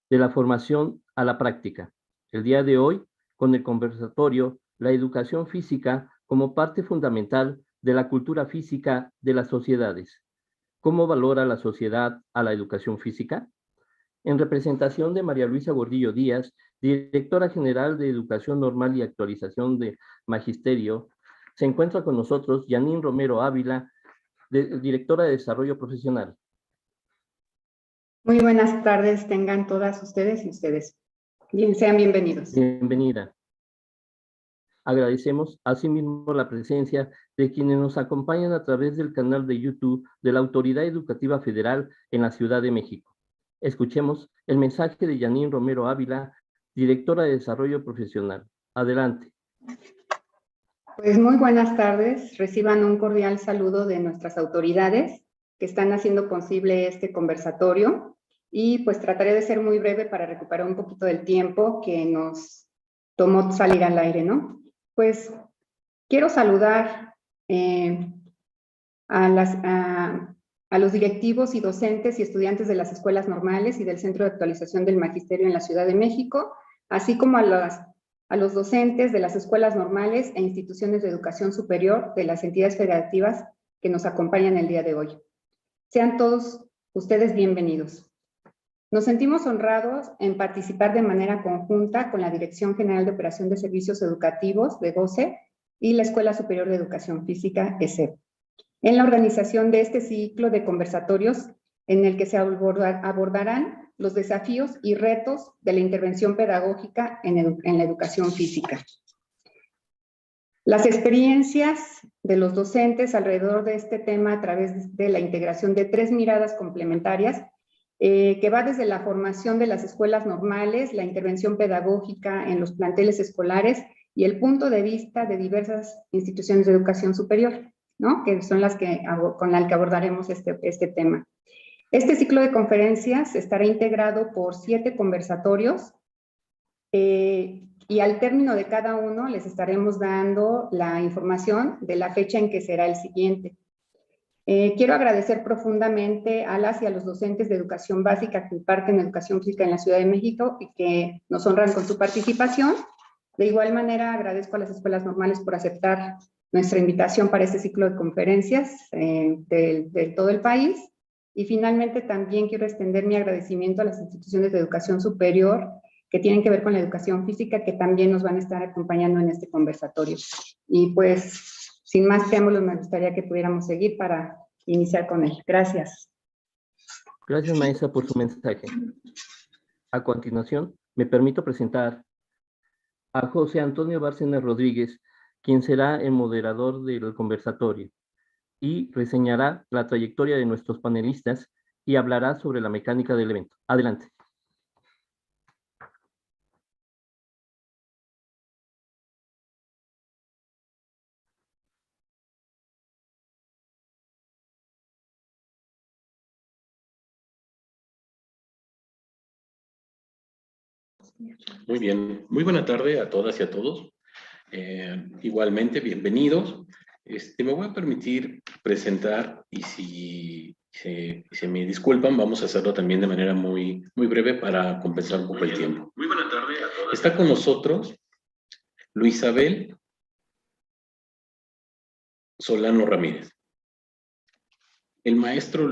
de la formación a la práctica. El día de hoy, con el conversatorio La educación física como parte fundamental de la cultura física de las sociedades. ¿Cómo valora la sociedad a la educación física? En representación de María Luisa Gordillo Díaz, directora general de Educación Normal y Actualización de Magisterio, se encuentra con nosotros Janine Romero Ávila, directora de Desarrollo Profesional. Muy buenas tardes, tengan todas ustedes y ustedes. Bien, sean bienvenidos. Bienvenida. Agradecemos asimismo la presencia de quienes nos acompañan a través del canal de YouTube de la Autoridad Educativa Federal en la Ciudad de México. Escuchemos el mensaje de Janine Romero Ávila, directora de Desarrollo Profesional. Adelante. Pues muy buenas tardes. Reciban un cordial saludo de nuestras autoridades que están haciendo posible este conversatorio y pues trataré de ser muy breve para recuperar un poquito del tiempo que nos tomó salir al aire, ¿no? Pues quiero saludar a los directivos y docentes y estudiantes de las escuelas normales y del Centro de Actualización del Magisterio en la Ciudad de México, así como a los docentes de las escuelas normales e instituciones de educación superior de las entidades federativas que nos acompañan el día de hoy. Sean todos ustedes bienvenidos. Nos sentimos honrados en participar de manera conjunta con la Dirección General de Operación de Servicios Educativos de DOCE y la Escuela Superior de Educación Física, ESEP, en la organización de este ciclo de conversatorios en el que se abordarán los desafíos y retos de la intervención pedagógica en la educación física. Las experiencias de los docentes alrededor de este tema a través de la integración de 3 miradas complementarias que va desde la formación de las escuelas normales, la intervención pedagógica en los planteles escolares y el punto de vista de diversas instituciones de educación superior, ¿no? Que son las con las que abordaremos este tema. Este ciclo de conferencias estará integrado por 7 conversatorios y al término de cada uno les estaremos dando la información de la fecha en que será el siguiente. Quiero agradecer profundamente a las y a los docentes de educación básica que imparten educación física en la Ciudad de México y que nos honran con su participación. De igual manera, agradezco a las escuelas normales por aceptar nuestra invitación para este ciclo de conferencias de todo el país. Y finalmente también quiero extender mi agradecimiento a las instituciones de educación superior que tienen que ver con la educación física, que también nos van a estar acompañando en este conversatorio. Y pues, sin más preámbulos, me gustaría que pudiéramos seguir para iniciar con él. Gracias. Gracias, maestra, por su mensaje. A continuación, me permito presentar a José Antonio Bárcenas Rodríguez, quien será el moderador del conversatorio y reseñará la trayectoria de nuestros panelistas y hablará sobre la mecánica del evento. Adelante. Muy bien, muy buena tarde a todas y a todos. Igualmente, bienvenidos. Me voy a permitir presentar y si me disculpan, vamos a hacerlo también de manera muy breve para compensar un poco el tiempo. Muy buena tarde a todas. Está con nosotros Luisabel Solano Ramírez. El maestro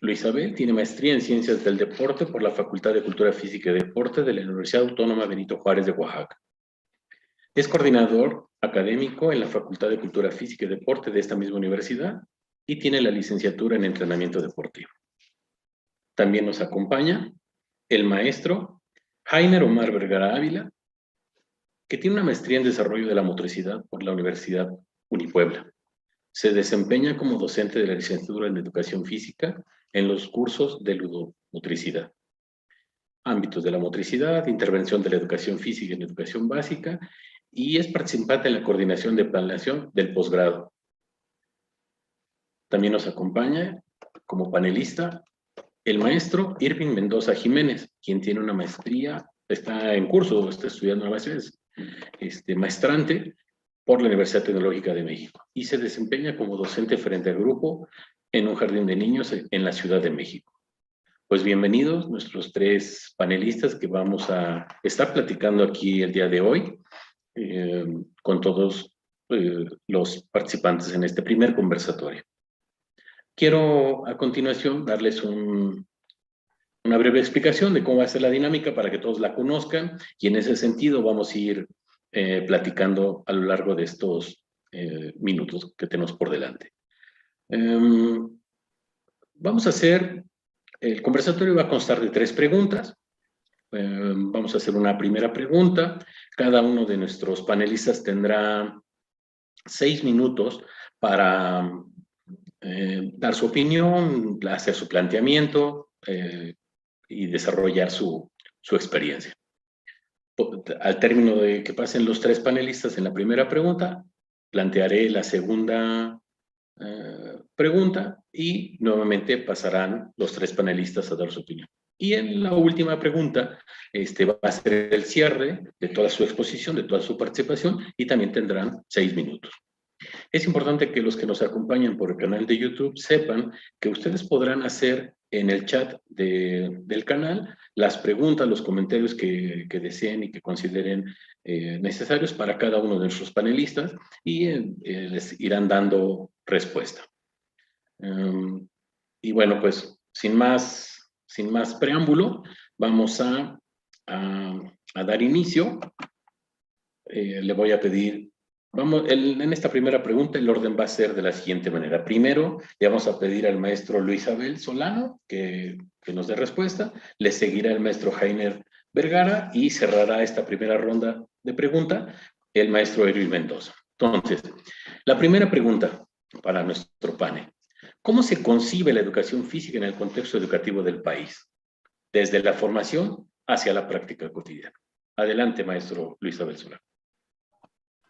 Luisabel tiene maestría en Ciencias del Deporte por la Facultad de Cultura Física y Deporte de la Universidad Autónoma Benito Juárez de Oaxaca. Es coordinador académico en la Facultad de Cultura Física y Deporte de esta misma universidad y tiene la licenciatura en entrenamiento deportivo. También nos acompaña el maestro Jainer Omar Vergara Ávila, que tiene una maestría en desarrollo de la motricidad por la Universidad Unipuebla. Se desempeña como docente de la licenciatura en Educación Física en los cursos de ludomotricidad. Ámbitos de la motricidad, intervención de la educación física en educación básica y es participante en la coordinación de planeación del posgrado. También nos acompaña como panelista el maestro Irving Mendoza Jiménez, quien tiene una maestría, está en curso, está estudiando una maestría, es maestrante por la Universidad Tecnológica de México y se desempeña como docente frente al grupo en un jardín de niños en la Ciudad de México. Pues bienvenidos nuestros tres panelistas que vamos a estar platicando aquí el día de hoy con todos los participantes en este primer conversatorio. Quiero a continuación darles una breve explicación de cómo va a ser la dinámica para que todos la conozcan, y en ese sentido vamos a ir platicando a lo largo de estos minutos que tenemos por delante. Vamos a hacer, el conversatorio va a constar de 3 preguntas. Vamos a hacer una primera pregunta. Cada uno de nuestros panelistas tendrá 6 minutos para dar su opinión, hacer su planteamiento y desarrollar su experiencia. Al término de que pasen los 3 panelistas en la primera pregunta, plantearé la segunda pregunta y nuevamente pasarán los 3 panelistas a dar su opinión. Y en la última pregunta va a ser el cierre de toda su exposición, de toda su participación, y también tendrán 6 minutos. Es importante que los que nos acompañan por el canal de YouTube sepan que ustedes podrán hacer en el chat del canal las preguntas, los comentarios que deseen y que consideren necesarios para cada uno de nuestros panelistas, y les irán dando respuesta. Y bueno, pues sin más preámbulo, vamos a dar inicio. Le voy a pedir, en esta primera pregunta el orden va a ser de la siguiente manera. Primero le vamos a pedir al maestro Luis Abel Solano que nos dé respuesta, le seguirá el maestro Jainer Vergara y cerrará esta primera ronda de pregunta el maestro Erwin Mendoza. Entonces, la primera pregunta para nuestro panel: ¿cómo se concibe la educación física en el contexto educativo del país, desde la formación hacia la práctica cotidiana? Adelante, maestro Luis Abel Solano.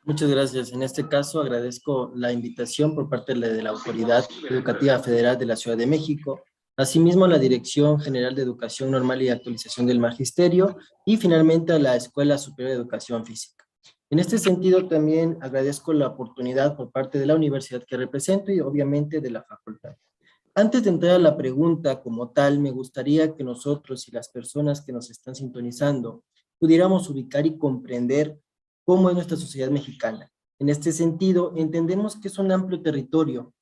Muchas gracias. En este caso agradezco la invitación por parte de la Autoridad Educativa Federal de la Ciudad de México, asimismo a la Dirección General de Educación Normal y Actualización del Magisterio, y finalmente a la Escuela Superior de Educación Física. En este sentido también agradezco la oportunidad por parte de la universidad que represento y obviamente de la facultad. Antes de entrar a la pregunta como tal, me gustaría que nosotros y las personas que nos están sintonizando pudiéramos ubicar y comprender cómo es nuestra sociedad mexicana. En este sentido, entendemos que es un amplio territorio.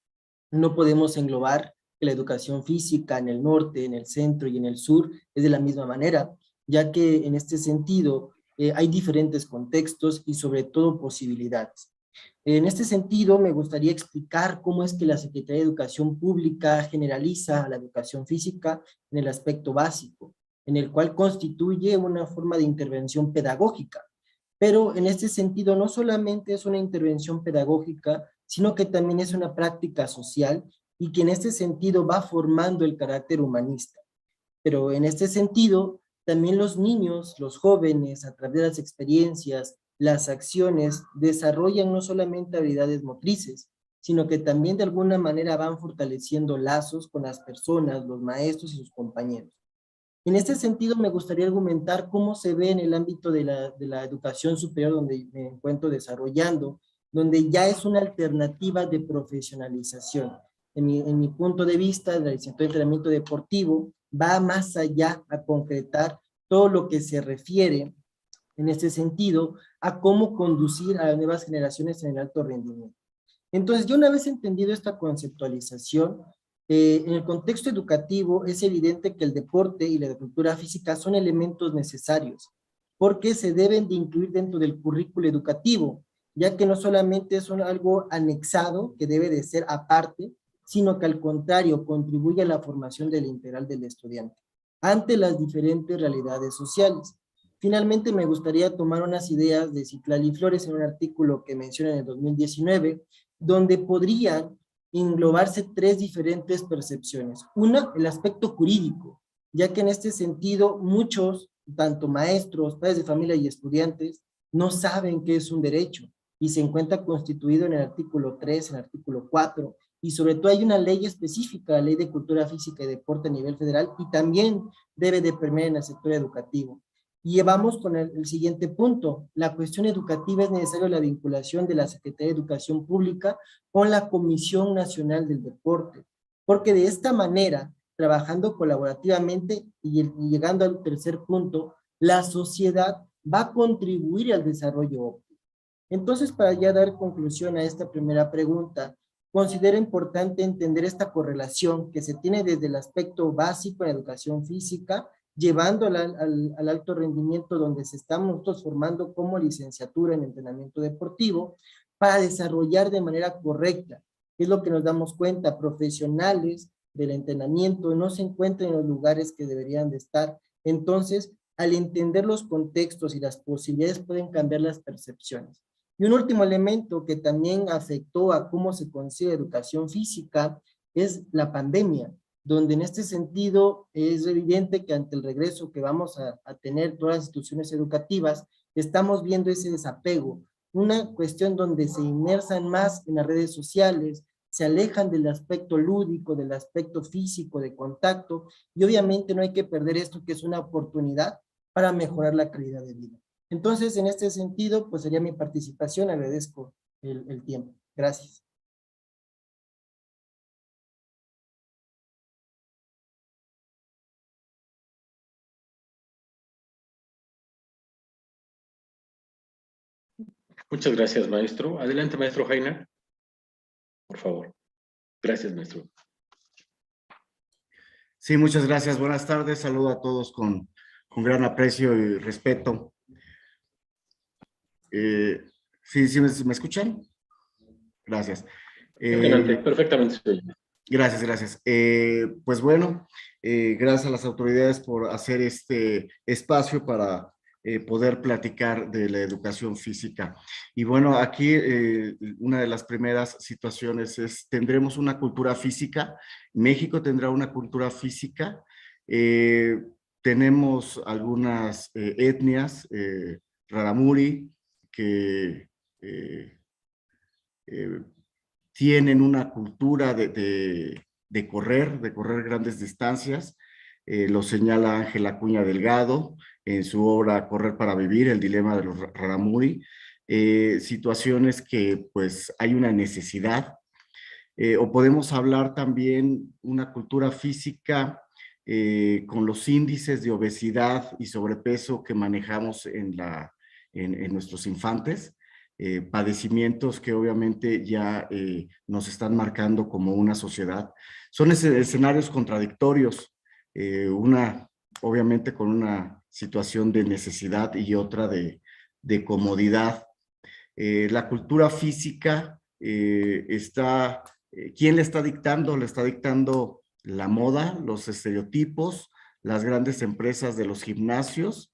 No podemos englobar que la educación física en el norte, en el centro y en el sur es de la misma manera, ya que en este sentido hay diferentes contextos y sobre todo posibilidades. En este sentido, me gustaría explicar cómo es que la Secretaría de Educación Pública generaliza la educación física en el aspecto básico, en el cual constituye una forma de intervención pedagógica. Pero en este sentido no solamente es una intervención pedagógica, sino que también es una práctica social y que en este sentido va formando el carácter humanista. Pero en este sentido, también los niños, los jóvenes, a través de las experiencias, las acciones, desarrollan no solamente habilidades motrices, sino que también de alguna manera van fortaleciendo lazos con las personas, los maestros y sus compañeros. En este sentido, me gustaría argumentar cómo se ve en el ámbito de la educación superior donde me encuentro desarrollando, donde ya es una alternativa de profesionalización. En mi punto de vista, la licenciatura de entrenamiento deportivo va más allá a concretar todo lo que se refiere, en este sentido, a cómo conducir a las nuevas generaciones en el alto rendimiento. Entonces, yo una vez entendido esta conceptualización, en el contexto educativo es evidente que el deporte y la cultura física son elementos necesarios, porque se deben de incluir dentro del currículo educativo, ya que no solamente es algo anexado que debe de ser aparte, sino que al contrario contribuye a la formación del integral del estudiante, ante las diferentes realidades sociales. Finalmente me gustaría tomar unas ideas de Citlali Flores en un artículo que menciona en el 2019, donde podrían englobarse 3 diferentes percepciones. Una, el aspecto jurídico, ya que en este sentido muchos, tanto maestros, padres de familia y estudiantes, no saben qué es un derecho y se encuentra constituido en el artículo 3, en el artículo 4, y sobre todo hay una ley específica, la Ley de Cultura Física y Deporte a nivel federal, y también debe de permear en el sector educativo. Y vamos con el siguiente punto. La cuestión educativa es necesaria la vinculación de la Secretaría de Educación Pública con la Comisión Nacional del Deporte, porque de esta manera trabajando colaborativamente y llegando al tercer punto, la sociedad va a contribuir al desarrollo óptimo. Entonces, para ya dar conclusión a esta primera pregunta, considero importante entender esta correlación que se tiene desde el aspecto básico en la educación física, llevándola al alto rendimiento donde se estamos nosotros formando como licenciatura en entrenamiento deportivo, para desarrollar de manera correcta. Es lo que nos damos cuenta, profesionales del entrenamiento no se encuentran en los lugares que deberían de estar. Entonces, al entender los contextos y las posibilidades pueden cambiar las percepciones. Y un último elemento que también afectó a cómo se concibe educación física es la pandemia, donde en este sentido es evidente que ante el regreso que vamos a tener todas las instituciones educativas, estamos viendo ese desapego, una cuestión donde se inmersan más en las redes sociales, se alejan del aspecto lúdico, del aspecto físico, de contacto, y obviamente no hay que perder esto que es una oportunidad para mejorar la calidad de vida. Entonces, en este sentido, pues sería mi participación, agradezco el tiempo. Gracias. Muchas gracias, maestro. Adelante, maestro Jaina, por favor. Gracias, maestro. Sí, muchas gracias. Buenas tardes. Saludo a todos con gran aprecio y respeto. ¿Sí me escuchan? Gracias. Perfectamente. Gracias, gracias. Pues bueno, gracias a las autoridades por hacer este espacio para poder platicar de la educación física. Y bueno, aquí una de las primeras situaciones es, tendremos una cultura física, México tendrá una cultura física, tenemos algunas etnias, Raramuri, que tienen una cultura de correr grandes distancias. Lo señala Ángel Acuña Delgado en su obra Correr para Vivir, el dilema de los Raramuri. Situaciones que pues hay una necesidad. O podemos hablar también una cultura física con los índices de obesidad y sobrepeso que manejamos en nuestros infantes. Padecimientos que obviamente ya nos están marcando como una sociedad. Son escenarios contradictorios, una obviamente con una situación de necesidad y otra de comodidad. La cultura física está, ¿quién le está dictando? Le está dictando la moda, los estereotipos, las grandes empresas de los gimnasios,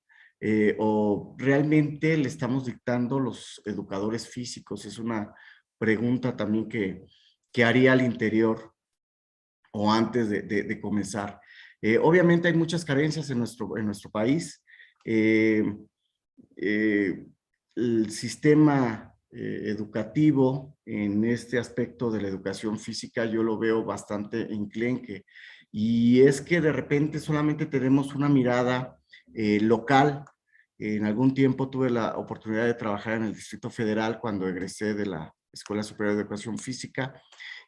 o realmente le estamos dictando los educadores físicos. Es una pregunta también que haría al interior o antes de comenzar. Obviamente hay muchas carencias en nuestro país. El sistema educativo en este aspecto de la educación física yo lo veo bastante enclenque, y es que de repente solamente tenemos una mirada local. En algún tiempo tuve la oportunidad de trabajar en el Distrito Federal cuando egresé de la Escuela Superior de Educación Física,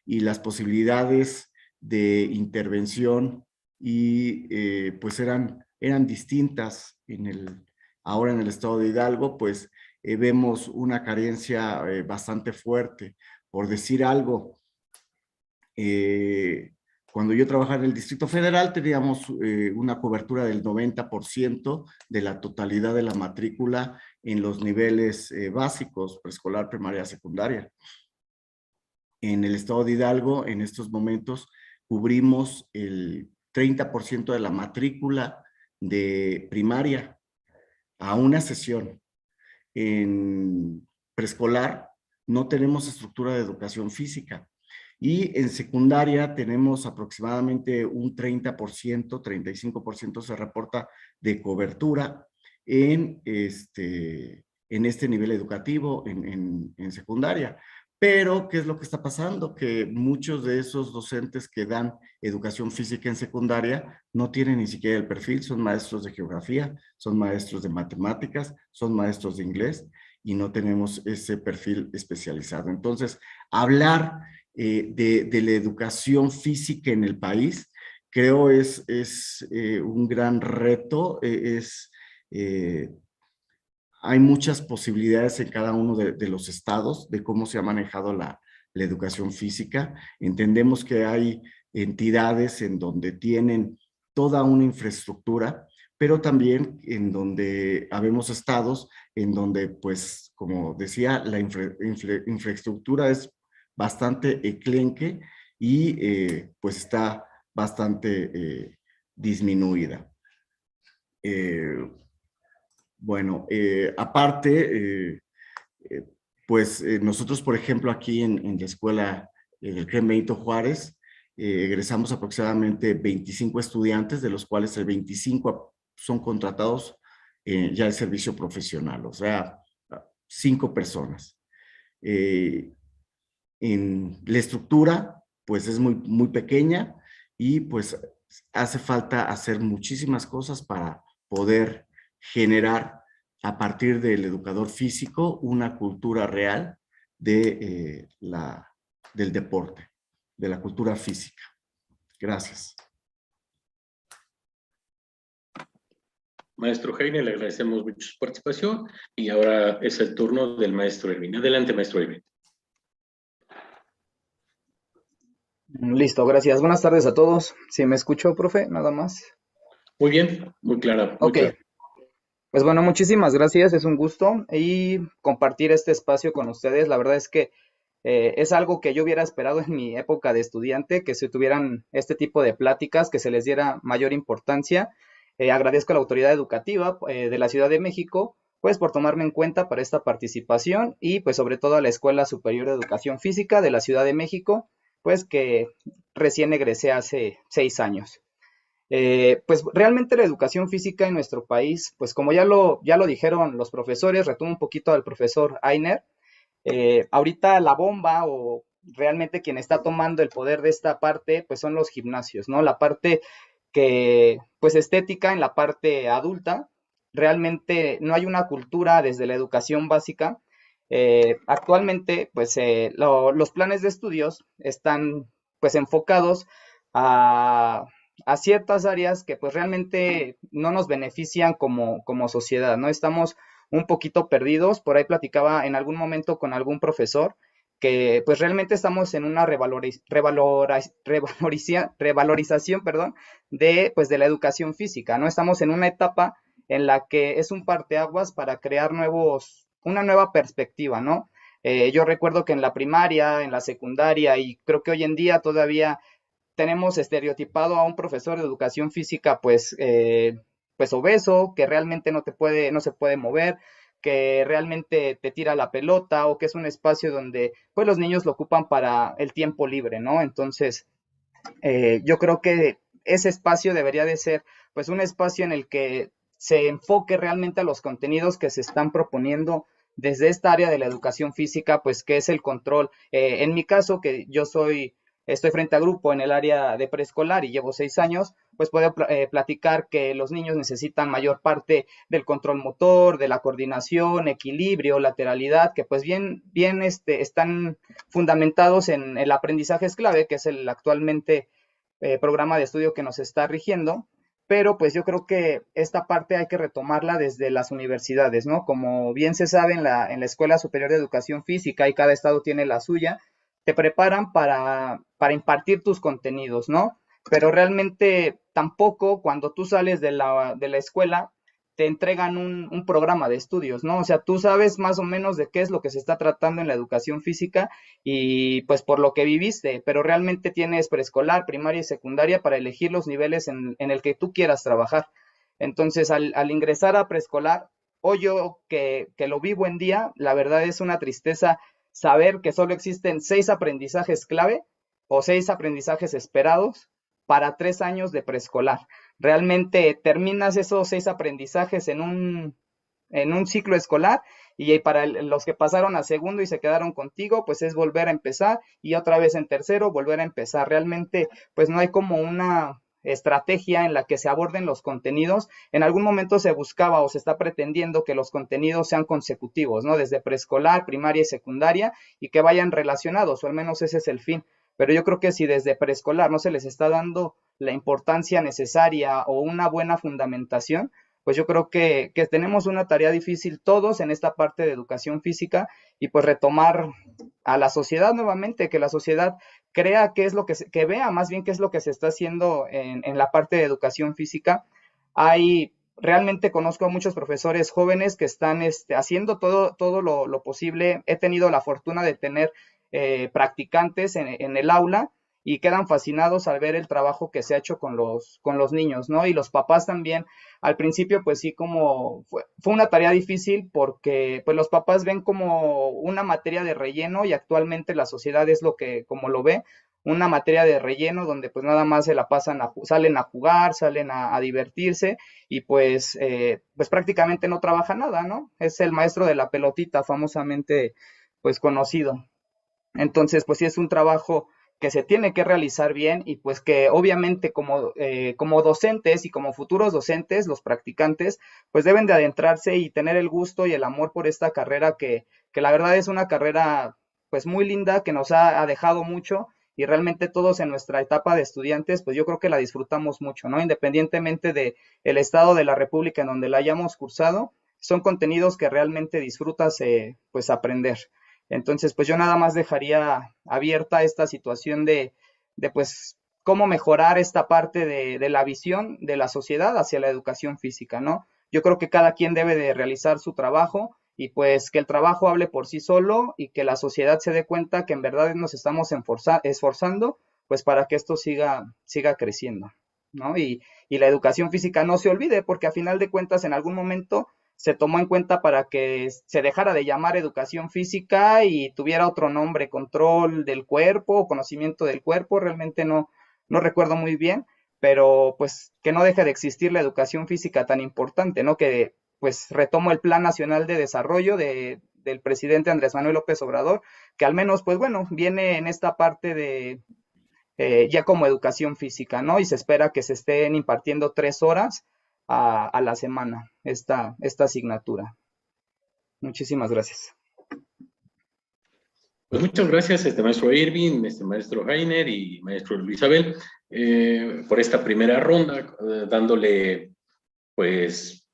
y las posibilidades de intervención y pues eran distintas. Ahora en el estado de Hidalgo pues vemos una carencia bastante fuerte. Por decir algo, cuando yo trabajaba en el Distrito Federal teníamos una cobertura del 90% de la totalidad de la matrícula en los niveles básicos, preescolar, primaria, secundaria. En el estado de Hidalgo, en estos momentos, cubrimos el 30% de la matrícula de primaria a una sesión. En preescolar no tenemos estructura de educación física, y en secundaria tenemos aproximadamente un 30%, 35% se reporta de cobertura en este nivel educativo en secundaria. Pero, ¿qué es lo que está pasando? Que muchos de esos docentes que dan educación física en secundaria no tienen ni siquiera el perfil, son maestros de geografía, son maestros de matemáticas, son maestros de inglés, y no tenemos ese perfil especializado. Entonces, hablar de la educación física en el país creo es un gran reto, hay muchas posibilidades en cada uno de los estados de cómo se ha manejado la educación física. Entendemos que hay entidades en donde tienen toda una infraestructura, pero también en donde habemos estados en donde, pues, como decía, la infraestructura es bastante enclenque y pues está bastante disminuida. Bueno, aparte, pues nosotros, por ejemplo, aquí en la escuela del CREM Benito Juárez, egresamos aproximadamente 25 estudiantes, de los cuales el 25 son contratados ya al servicio profesional, o sea, 5 personas. En la estructura, pues es muy pequeña y pues hace falta hacer muchísimas cosas para poder generar a partir del educador físico una cultura real del deporte, de la cultura física. Gracias. Maestro Heine, le agradecemos mucho su participación y ahora es el turno del maestro Erwin. Adelante, maestro Erwin. Listo, gracias. Buenas tardes a todos. ¿Sí me escuchó, profe? Nada más. Muy bien, muy clara. Muy Ok, clara. pues bueno, muchísimas gracias. Es un gusto y compartir este espacio con ustedes. La verdad es que es algo que yo hubiera esperado en mi época de estudiante, que se tuvieran este tipo de pláticas, que se les diera mayor importancia. Agradezco a la autoridad educativa de la Ciudad de México, pues por tomarme en cuenta para esta participación y pues sobre todo a la Escuela Superior de Educación Física de la Ciudad de México, pues que recién egresé hace 6 años. Pues realmente la educación física en nuestro país, pues como ya lo dijeron los profesores, retomo un poquito al profesor Einer, ahorita la bomba o realmente quien está tomando el poder de esta parte, pues son los gimnasios, ¿no? La parte que, pues estética en la parte adulta, realmente no hay una cultura desde la educación básica. Actualmente, pues los planes de estudios están pues enfocados a, a ciertas áreas que pues realmente no nos benefician como sociedad, ¿no? Estamos un poquito perdidos. Por ahí platicaba en algún momento con algún profesor que pues realmente estamos en una revalorización, perdón, pues de la educación física, ¿no? Estamos en una etapa en la que es un parteaguas para crear una nueva perspectiva, ¿no? Yo recuerdo que en la primaria, en la secundaria y creo que hoy en día todavía tenemos estereotipado a un profesor de educación física pues obeso, que realmente no se puede mover, que realmente te tira la pelota o que es un espacio donde pues los niños lo ocupan para el tiempo libre, ¿no? Entonces, yo creo que ese espacio debería de ser pues un espacio en el que se enfoque realmente a los contenidos que se están proponiendo desde esta área de la educación física, pues que es el control. En mi caso, que estoy frente a grupo en el área de preescolar y llevo 6 años, pues puedo platicar que los niños necesitan mayor parte del control motor, de la coordinación, equilibrio, lateralidad, que pues bien están fundamentados en el aprendizaje es clave, que es el actualmente programa de estudio que nos está rigiendo, pero pues yo creo que esta parte hay que retomarla desde las universidades, ¿no? Como bien se sabe en la Escuela Superior de Educación Física y cada estado tiene la suya, te preparan para impartir tus contenidos, ¿no? Pero realmente tampoco cuando tú sales de la escuela te entregan un programa de estudios, ¿no? O sea, tú sabes más o menos de qué es lo que se está tratando en la educación física y pues por lo que viviste, pero realmente tienes preescolar, primaria y secundaria para elegir los niveles en el que tú quieras trabajar. Entonces, al ingresar a preescolar, o yo que lo vivo en día, la verdad es una tristeza saber que solo existen 6 aprendizajes clave o 6 aprendizajes esperados para 3 años de preescolar. Realmente terminas esos 6 aprendizajes en un ciclo escolar y para los que pasaron a segundo y se quedaron contigo, pues es volver a empezar y otra vez en tercero volver a empezar. Realmente, pues no hay como una estrategia en la que se aborden los contenidos. En algún momento se buscaba o se está pretendiendo que los contenidos sean consecutivos, ¿no? Desde preescolar, primaria y secundaria y que vayan relacionados, o al menos ese es el fin. pero yo creo que si desde preescolar no se les está dando la importancia necesaria o una buena fundamentación, pues yo creo que tenemos una tarea difícil todos en esta parte de educación física y pues retomar a la sociedad nuevamente, que la sociedad crea qué es lo que vea más bien qué es lo que se está haciendo en la parte de educación física. Realmente conozco a muchos profesores jóvenes que están haciendo todo lo posible. He tenido la fortuna de tener practicantes en el aula y quedan fascinados al ver el trabajo que se ha hecho con los niños, ¿no? Y los papás también, al principio, pues sí, como fue una tarea difícil porque pues los papás ven como una materia de relleno y actualmente la sociedad es como lo ve, una materia de relleno donde pues nada más se la pasan, salen a jugar, salen a divertirse y pues prácticamente no trabaja nada, ¿no? Es el maestro de la pelotita, famosamente pues conocido. Entonces, pues sí es un trabajo que se tiene que realizar bien y pues que obviamente como docentes y como futuros docentes, los practicantes, pues deben de adentrarse y tener el gusto y el amor por esta carrera que la verdad es una carrera pues muy linda, que nos ha dejado mucho y realmente todos en nuestra etapa de estudiantes, pues yo creo que la disfrutamos mucho, ¿no? Independientemente de el estado de la República en donde la hayamos cursado, son contenidos que realmente disfrutas pues aprender. Entonces, pues yo nada más dejaría abierta esta situación de pues cómo mejorar esta parte de la visión de la sociedad hacia la educación física, ¿no? Yo creo que cada quien debe de realizar su trabajo y pues que el trabajo hable por sí solo y que la sociedad se dé cuenta que en verdad nos estamos esforzando pues para que esto siga creciendo, ¿no? Y la educación física no se olvide porque a final de cuentas en algún momento se tomó en cuenta para que se dejara de llamar educación física y tuviera otro nombre, control del cuerpo o conocimiento del cuerpo, realmente no recuerdo muy bien, pero pues que no deje de existir la educación física tan importante, ¿no? Que pues retomo el Plan Nacional de Desarrollo del presidente Andrés Manuel López Obrador, que al menos pues bueno, viene en esta parte de ya como educación física, ¿no? Y se espera que se estén impartiendo 3 horas a la semana esta asignatura. Muchísimas gracias. Pues muchas gracias, maestro Irving, maestro Heiner y maestro Luisabel, por esta primera ronda, dándole, pues,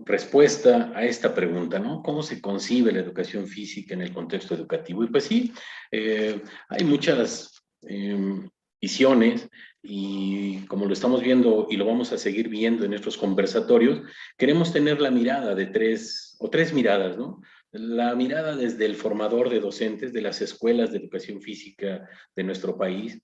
respuesta a esta pregunta, ¿no? ¿Cómo se concibe la educación física en el contexto educativo? Y pues sí, hay muchas visiones y como lo estamos viendo y lo vamos a seguir viendo en estos conversatorios, queremos tener la mirada de tres miradas, ¿no? La mirada desde el formador de docentes de las escuelas de educación física de nuestro país,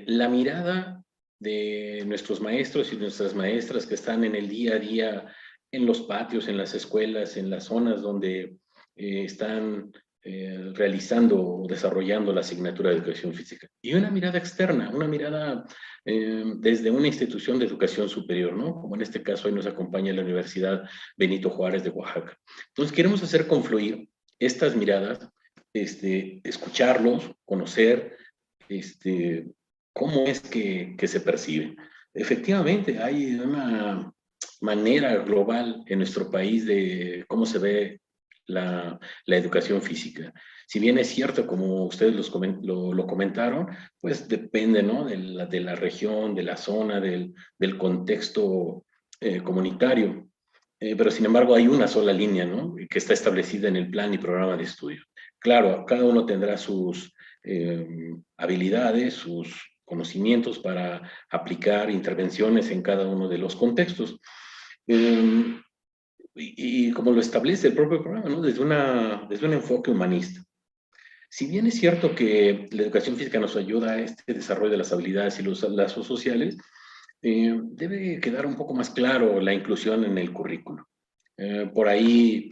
la mirada de nuestros maestros y nuestras maestras que están en el día a día, en los patios, en las escuelas, en las zonas donde están realizando o desarrollando la asignatura de educación física. Y una mirada externa, una mirada desde una institución de educación superior, ¿no? Como en este caso hoy nos acompaña la Universidad Benito Juárez de Oaxaca. Entonces queremos hacer confluir estas miradas, escucharlos, conocer, cómo es que se percibe. Efectivamente, hay una manera global en nuestro país de cómo se ve la educación física. Si bien es cierto, como ustedes lo comentaron, pues depende, ¿no? de la región, de la zona, del contexto comunitario. Pero sin embargo hay una sola línea, ¿no? Que está establecida en el plan y programa de estudio. Claro, cada uno tendrá sus habilidades, sus conocimientos para aplicar intervenciones en cada uno de los contextos. Y como lo establece el propio programa, ¿no? Desde un enfoque humanista. Si bien es cierto que la educación física nos ayuda a este desarrollo de las habilidades y los lazos sociales, debe quedar un poco más claro la inclusión en el currículo. Por ahí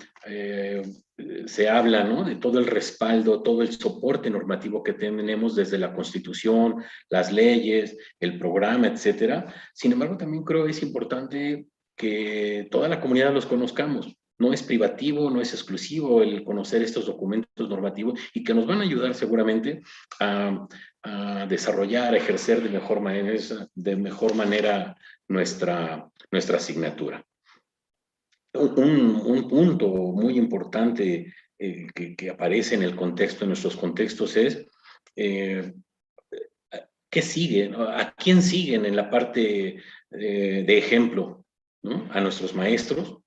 se habla, ¿no? De todo el respaldo, todo el soporte normativo que tenemos desde la Constitución, las leyes, el programa, etcétera. Sin embargo, también creo que es importante que toda la comunidad los conozcamos. No es privativo, no es exclusivo el conocer estos documentos normativos y que nos van a ayudar seguramente a desarrollar, a ejercer de mejor manera nuestra asignatura. Un punto muy importante que aparece en nuestros contextos es ¿qué siguen? ¿A quién siguen en la parte de ejemplo? ¿No? A nuestros maestros,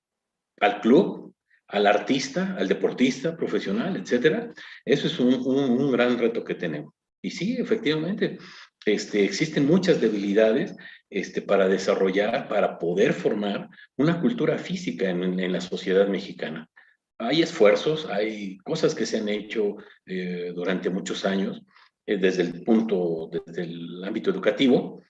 al club, al artista, al deportista profesional, etcétera. Eso es un gran reto que tenemos. Y sí, efectivamente, existen muchas debilidades para desarrollar, para poder formar una cultura física en la sociedad mexicana. Hay esfuerzos, hay cosas que se han hecho durante muchos años, desde el ámbito educativo,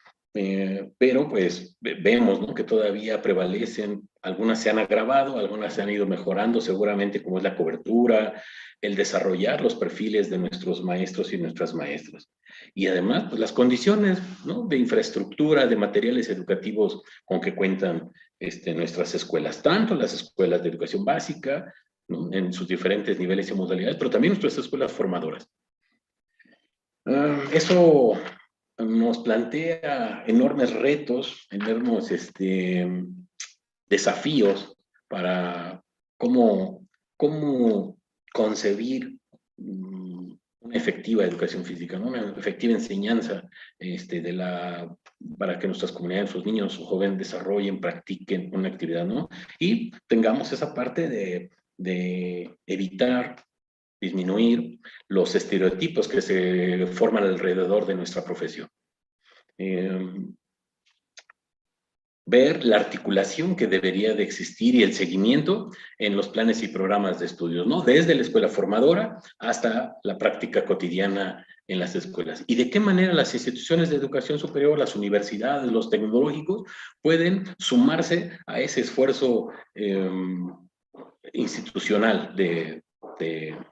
pero pues vemos, ¿no?, que todavía prevalecen, algunas se han agravado, algunas se han ido mejorando, seguramente, como es la cobertura, el desarrollar los perfiles de nuestros maestros y nuestras maestras. Y además, pues las condiciones, ¿no?, de infraestructura, de materiales educativos con que cuentan nuestras escuelas, tanto las escuelas de educación básica, ¿no?, en sus diferentes niveles y modalidades, pero también nuestras escuelas formadoras. Eso nos plantea enormes retos, enormes desafíos para cómo concebir una efectiva educación física, ¿no?, una efectiva enseñanza para que nuestras comunidades, sus niños, sus jóvenes desarrollen, practiquen una actividad, ¿no? Y tengamos esa parte de evitar, disminuir los estereotipos que se forman alrededor de nuestra profesión. Ver la articulación que debería de existir y el seguimiento en los planes y programas de estudios, ¿no?, desde la escuela formadora hasta la práctica cotidiana en las escuelas. Y de qué manera las instituciones de educación superior, las universidades, los tecnológicos, pueden sumarse a ese esfuerzo institucional de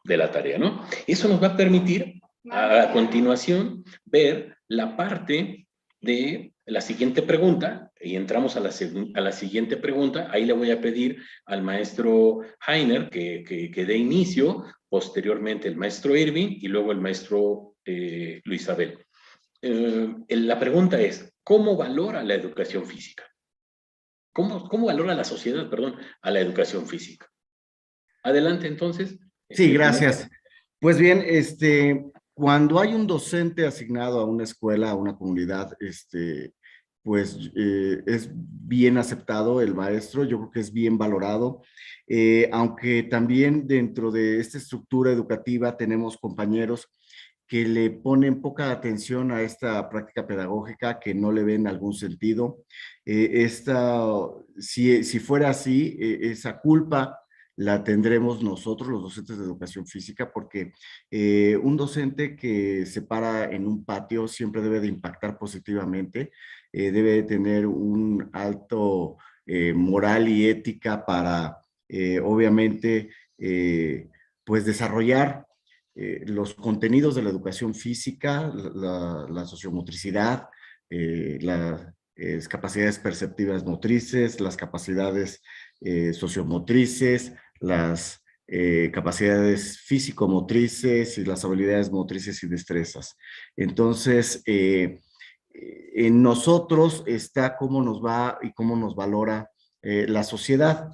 la tarea, ¿no? Eso nos va a permitir, a continuación, ver la parte de la siguiente pregunta, y entramos a la siguiente pregunta. Ahí le voy a pedir al maestro Heiner que dé inicio, posteriormente el maestro Irving y luego el maestro Luis Abel. La pregunta es, ¿cómo valora la educación física? ¿Cómo valora la sociedad, perdón, a la educación física? Adelante, entonces. Sí, gracias. Pues bien, cuando hay un docente asignado a una escuela, a una comunidad, pues es bien aceptado el maestro, yo creo que es bien valorado, aunque también dentro de esta estructura educativa tenemos compañeros que le ponen poca atención a esta práctica pedagógica, que no le ven algún sentido. Si fuera así, esa culpa la tendremos nosotros, los docentes de educación física, porque un docente que se para en un patio siempre debe de impactar positivamente, debe de tener un alto moral y ética para, obviamente, pues desarrollar los contenidos de la educación física, la sociomotricidad, las capacidades perceptivas motrices, las capacidades sociomotrices, las capacidades físico-motrices y las habilidades motrices y destrezas. Entonces, en nosotros está cómo nos va y cómo nos valora la sociedad.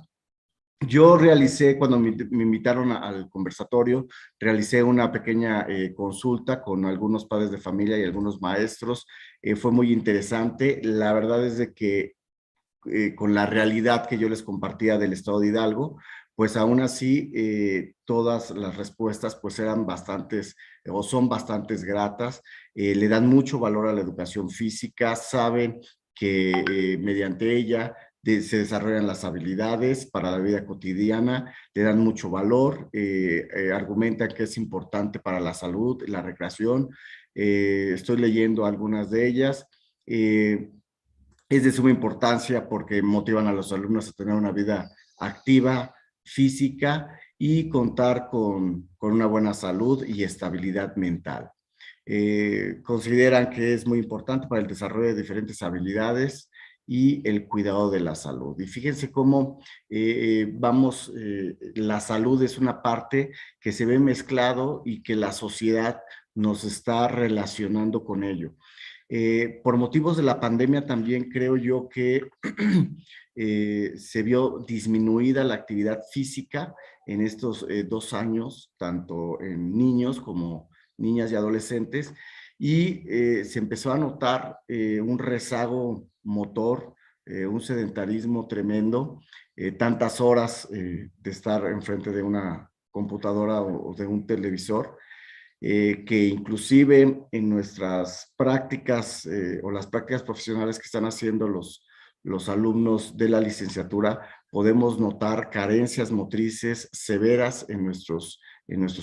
Yo realicé, cuando me invitaron al conversatorio, realicé una pequeña consulta con algunos padres de familia y algunos maestros. Fue muy interesante. La verdad es de que con la realidad que yo les compartía del estado de Hidalgo, pues aún así todas las respuestas pues eran bastantes o son bastantes gratas, le dan mucho valor a la educación física, saben que mediante ella se desarrollan las habilidades para la vida cotidiana, le dan mucho valor, argumentan que es importante para la salud, la recreación. Estoy leyendo algunas de ellas. Es de suma importancia porque motivan a los alumnos a tener una vida activa, física y contar con una buena salud y estabilidad mental. Consideran que es muy importante para el desarrollo de diferentes habilidades y el cuidado de la salud. Y fíjense cómo la salud es una parte que se ve mezclado y que la sociedad nos está relacionando con ello. Por motivos de la pandemia también creo yo que se vio disminuida la actividad física en estos 2 años, tanto en niños como niñas y adolescentes, y se empezó a notar un rezago motor, un sedentarismo tremendo, tantas horas de estar enfrente de una computadora o de un televisor, que inclusive en nuestras prácticas o las prácticas profesionales que están haciendo los alumnos de la licenciatura, podemos notar carencias motrices severas en nuestros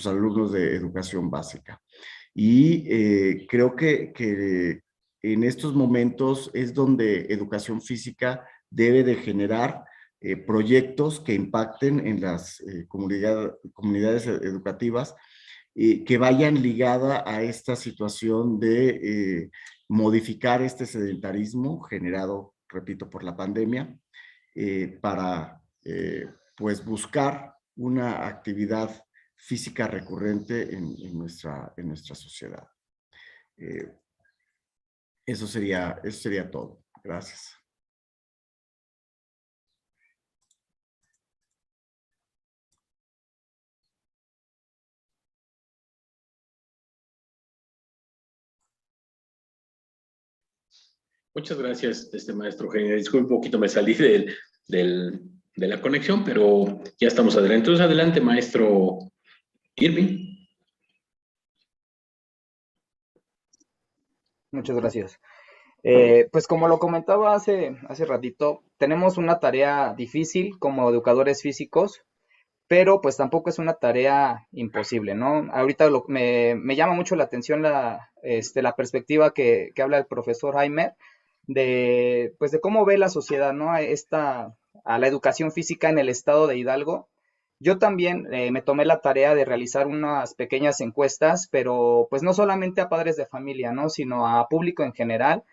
alumnos de educación básica. Y creo que en estos momentos es donde educación física debe de generar proyectos que impacten en las comunidades educativas, que vayan ligada a esta situación de modificar este sedentarismo generado, repito, por la pandemia, para pues buscar una actividad física recurrente en nuestra sociedad. Eso sería todo. Gracias. Muchas gracias, maestro Eugenio. Disculpe un poquito, me salí de la conexión, pero ya estamos adelante. Entonces, adelante, maestro Irving. Muchas gracias. Pues como lo comentaba hace ratito, tenemos una tarea difícil como educadores físicos, pero pues tampoco es una tarea imposible, ¿no? Ahorita me llama mucho la atención la perspectiva que habla el profesor Jaime pues de cómo ve la sociedad, ¿no? A la educación física en el estado de Hidalgo. Yo también me tomé la tarea de realizar unas pequeñas encuestas, pero pues no solamente a padres de familia, ¿no? Sino a público en general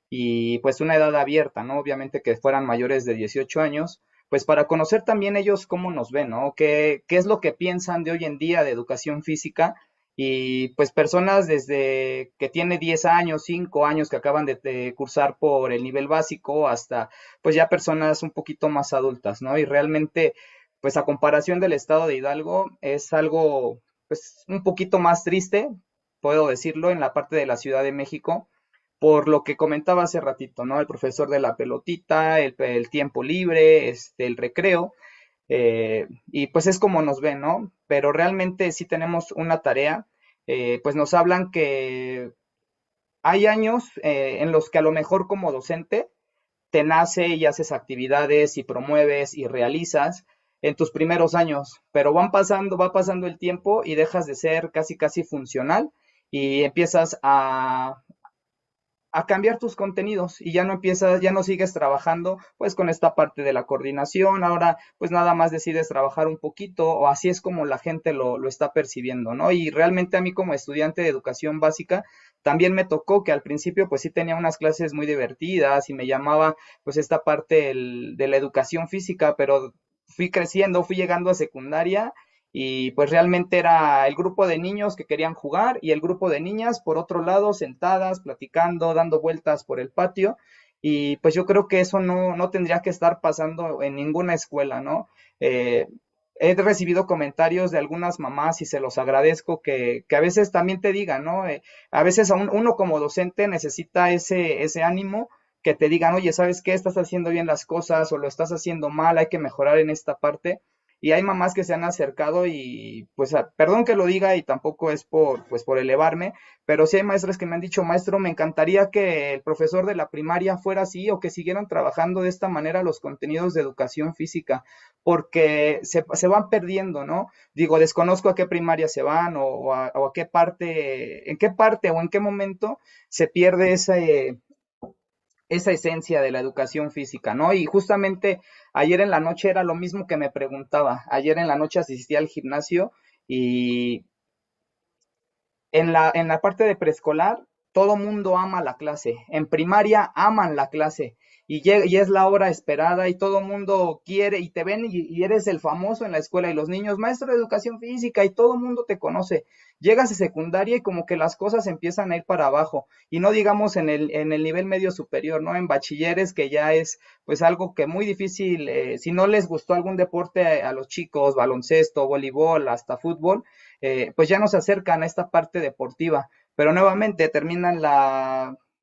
y pues una edad abierta, ¿no? Obviamente que fueran mayores de 18 años, pues para conocer también ellos cómo nos ven, ¿no? ¿Qué es lo que piensan de hoy en día de educación física? Y pues personas desde que tiene 10 años, 5 años que acaban de cursar por el nivel básico hasta pues ya personas un poquito más adultas, ¿no? Y realmente pues a comparación del estado de Hidalgo es algo pues un poquito más triste, puedo decirlo, en la parte de la Ciudad de México, por lo que comentaba hace ratito, ¿no? El profesor de la pelotita, el tiempo libre, el recreo, y pues es como nos ven, ¿no? Pero realmente sí tenemos una tarea, pues nos hablan que hay años en los que a lo mejor como docente te nace y haces actividades y promueves y realizas en tus primeros años, pero va pasando el tiempo y dejas de ser casi casi funcional y empiezas a cambiar tus contenidos y ya no sigues trabajando pues con esta parte de la coordinación, ahora pues nada más decides trabajar un poquito o así es como la gente lo está percibiendo, ¿no? Y realmente a mí como estudiante de educación básica también me tocó que al principio pues sí tenía unas clases muy divertidas y me llamaba pues esta parte de la educación física, pero fui creciendo, fui llegando a secundaria y pues realmente era el grupo de niños que querían jugar y el grupo de niñas por otro lado sentadas, platicando, dando vueltas por el patio y pues yo creo que eso no tendría que estar pasando en ninguna escuela, ¿no? Eh, He recibido comentarios de algunas mamás y se los agradezco que a veces también te digan, ¿no? A veces uno como docente necesita ese ánimo que te digan, oye, ¿sabes qué? Estás haciendo bien las cosas o lo estás haciendo mal, hay que mejorar en esta parte y hay mamás que se han acercado y pues perdón que lo diga y tampoco es por elevarme, pero sí hay maestras que me han dicho, maestro, me encantaría que el profesor de la primaria fuera así o que siguieran trabajando de esta manera los contenidos de educación física, porque se van perdiendo, ¿no? Digo, desconozco a qué primaria se van o a qué parte, en qué parte o en qué momento se pierde esa esencia de la educación física, ¿no? Y justamente ayer en la noche era lo mismo que me preguntaba. Ayer en la noche asistí al gimnasio y en la parte de preescolar, todo mundo ama la clase. En primaria aman la clase. Y es la hora esperada y todo mundo quiere y te ven y eres el famoso en la escuela y los niños, maestro de educación física y todo mundo te conoce. Llegas a secundaria y como que las cosas empiezan a ir para abajo y no digamos en el nivel medio superior, ¿no? En bachilleres que ya es pues algo que muy difícil, si no les gustó algún deporte a los chicos, baloncesto, voleibol, hasta fútbol, pues ya no se acercan a esta parte deportiva, pero nuevamente terminan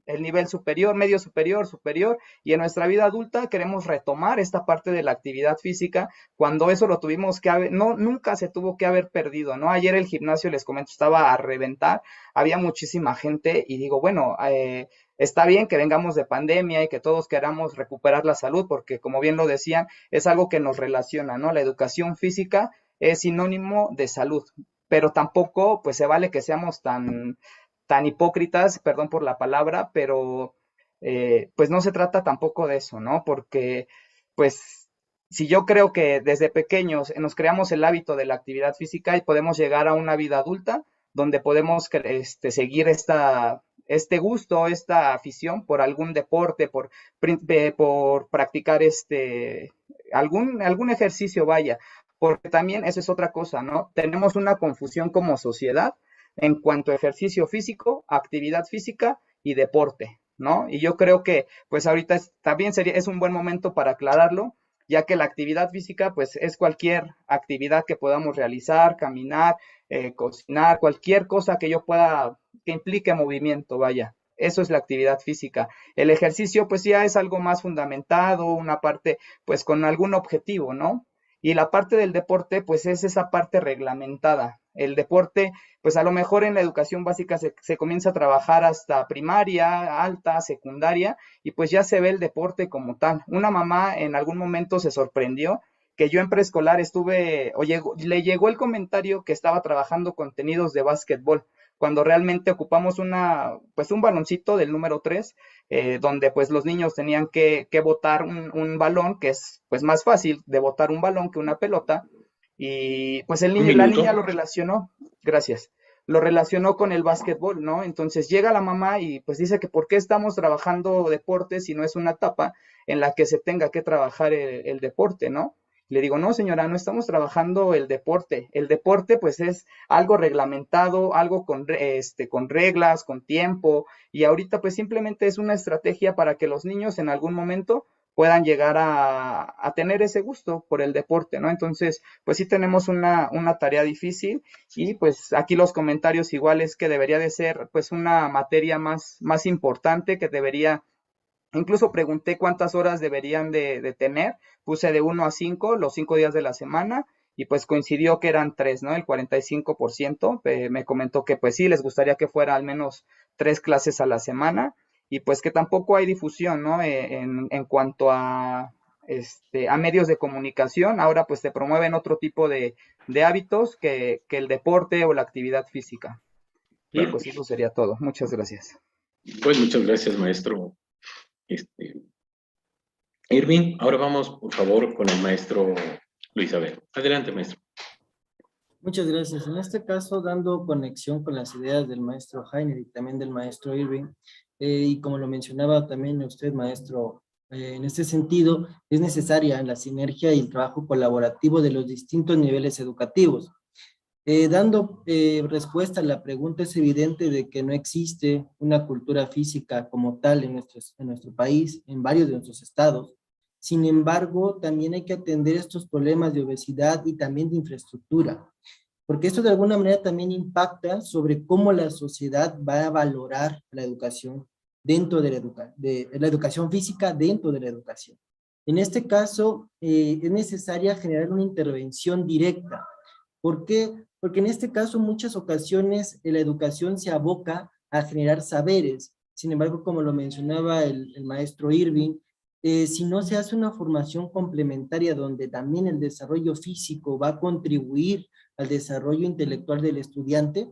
el nivel superior, medio superior, superior, y en nuestra vida adulta queremos retomar esta parte de la actividad física cuando eso lo tuvimos que haber, no, nunca se tuvo que haber perdido, ¿no? Ayer el gimnasio, les comento, estaba a reventar, había muchísima gente y digo, bueno, está bien que vengamos de pandemia y que todos queramos recuperar la salud, porque como bien lo decían, es algo que nos relaciona, ¿no? La educación física es sinónimo de salud, pero tampoco pues se vale que seamos tan hipócritas, perdón por la palabra, pero pues no se trata tampoco de eso, ¿no? Porque pues si yo creo que desde pequeños nos creamos el hábito de la actividad física y podemos llegar a una vida adulta donde podemos seguir este gusto, esta afición por algún deporte, por practicar algún ejercicio, vaya, porque también eso es otra cosa, ¿no? Tenemos una confusión como sociedad en cuanto a ejercicio físico, actividad física y deporte, ¿no? Y yo creo que pues ahorita también es un buen momento para aclararlo, ya que la actividad física pues es cualquier actividad que podamos realizar, caminar, cocinar, cualquier cosa que que implique movimiento, vaya. Eso es la actividad física. El ejercicio pues ya es algo más fundamentado, una parte pues con algún objetivo, ¿no? Y la parte del deporte pues es esa parte reglamentada. El deporte pues a lo mejor en la educación básica se comienza a trabajar hasta primaria, alta, secundaria, y pues ya se ve el deporte como tal. Una mamá en algún momento se sorprendió que yo en preescolar le llegó el comentario que estaba trabajando contenidos de básquetbol, cuando realmente ocupamos un baloncito del número 3, donde pues los niños tenían que botar un balón, que es pues más fácil de botar un balón que una pelota, y pues la niña lo relacionó, gracias, lo relacionó con el básquetbol, ¿no? Entonces llega la mamá y pues dice que por qué estamos trabajando deporte si no es una etapa en la que se tenga que trabajar el deporte, ¿no? Le digo, no señora, no estamos trabajando el deporte pues es algo reglamentado, algo con reglas, con tiempo, y ahorita pues simplemente es una estrategia para que los niños en algún momento puedan llegar a tener ese gusto por el deporte, ¿no? Entonces, pues sí tenemos una tarea difícil, y pues aquí los comentarios igual es que debería de ser pues una materia más importante, que debería. Incluso pregunté cuántas horas deberían de tener, puse de 1 a 5 los 5 días de la semana, y pues coincidió que eran 3, ¿no? El 45% me comentó que pues sí, les gustaría que fuera al menos 3 clases a la semana, y pues que tampoco hay difusión, ¿no? En cuanto a medios de comunicación. Ahora pues se promueven otro tipo de hábitos que el deporte o la actividad física. Y Claro. pues eso sería todo. Muchas gracias. Pues muchas gracias, maestro Irving. Ahora vamos, por favor, con el maestro Luis Abel. Adelante, maestro. Muchas gracias. En este caso, dando conexión con las ideas del maestro Heiner y también del maestro Irving, y como lo mencionaba también usted, maestro, en este sentido, es necesaria la sinergia y el trabajo colaborativo de los distintos niveles educativos. Dando respuesta a la pregunta, es evidente de que no existe una cultura física como tal en nuestro país, en varios de nuestros estados. Sin embargo, también hay que atender estos problemas de obesidad y también de infraestructura, porque esto de alguna manera también impacta sobre cómo la sociedad va a valorar la educación dentro de la educación física dentro de la educación. En este caso, es necesaria generar una intervención directa. ¿Por qué? Porque en este caso, en muchas ocasiones, la educación se aboca a generar saberes. Sin embargo, como lo mencionaba el maestro Irving, si no se hace una formación complementaria donde también el desarrollo físico va a contribuir al desarrollo intelectual del estudiante,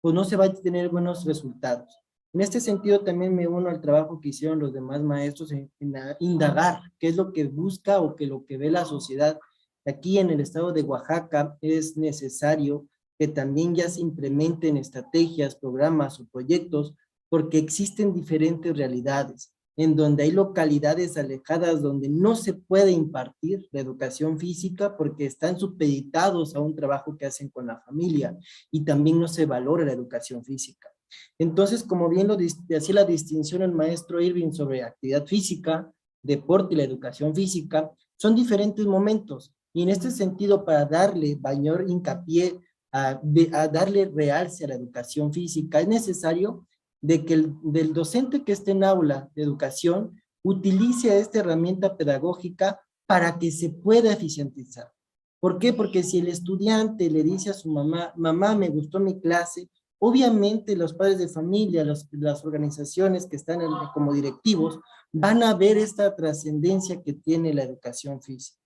pues no se va a tener buenos resultados. En este sentido, también me uno al trabajo que hicieron los demás maestros en indagar qué es lo que busca o lo que ve la sociedad. Aquí en el estado de Oaxaca es necesario que también ya se implementen estrategias, programas o proyectos, porque existen diferentes realidades, en donde hay localidades alejadas donde no se puede impartir la educación física porque están supeditados a un trabajo que hacen con la familia, y también no se valora la educación física. Entonces, como bien lo hacía la distinción el maestro Irving sobre actividad física, deporte y la educación física, son diferentes momentos. Y en este sentido, para darle mayor hincapié a darle realce a la educación física. Es necesario de que del docente que esté en aula de educación utilice esta herramienta pedagógica para que se pueda eficientizar. ¿Por qué? Porque si el estudiante le dice a su mamá, mamá, me gustó mi clase, obviamente los padres de familia, las organizaciones que están como directivos, van a ver esta trascendencia que tiene la educación física.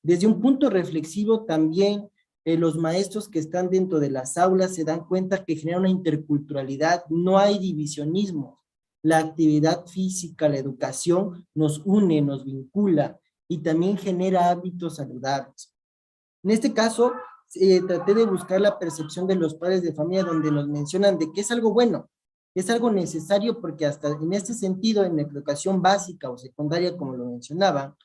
Desde un punto reflexivo también, los maestros que están dentro de las aulas se dan cuenta que genera una interculturalidad, no hay divisionismo. La actividad física, la educación nos une, nos vincula y también genera hábitos saludables. En este caso, traté de buscar la percepción de los padres de familia donde nos mencionan de que es algo bueno, es algo necesario porque hasta en este sentido, en la educación básica o secundaria, como lo mencionaba,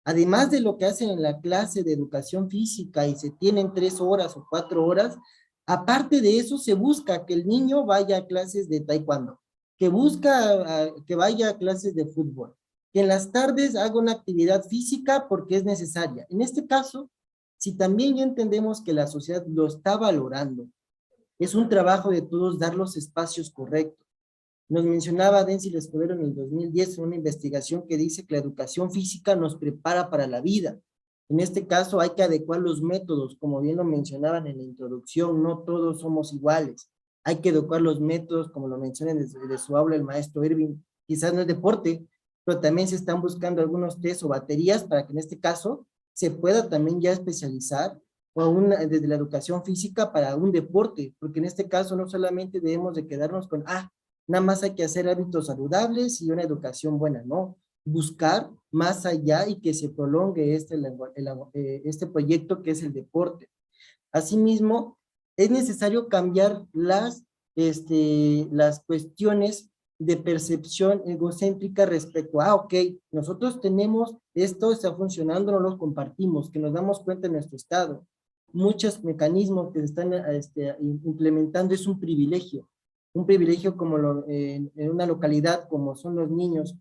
además de lo que hacen en la clase de educación física y se tienen 3 horas o 4 horas, aparte de eso se busca que el niño vaya a clases de taekwondo, que busca que vaya a clases de fútbol, que en las tardes haga una actividad física porque es necesaria. En este caso, si también ya entendemos que la sociedad lo está valorando, es un trabajo de todos dar los espacios correctos. Nos mencionaba Denzel Escudero en el 2010 una investigación que dice que la educación física nos prepara para la vida. En este caso hay que adecuar los métodos, como bien lo mencionaban en la introducción, no todos somos iguales. Hay que adecuar los métodos, como lo menciona desde su aula el maestro Irving, quizás no es deporte, pero también se están buscando algunos test o baterías para que en este caso se pueda también ya especializar desde la educación física para un deporte, porque en este caso no solamente debemos de quedarnos con, nada más hay que hacer hábitos saludables y una educación buena, ¿no? Buscar más allá y que se prolongue este proyecto que es el deporte. Asimismo, es necesario cambiar las cuestiones de percepción egocéntrica respecto a, ok, nosotros tenemos esto, está funcionando, no lo compartimos, que nos damos cuenta de nuestro estado. Muchos mecanismos que se están implementando es un privilegio como en una localidad como son los niños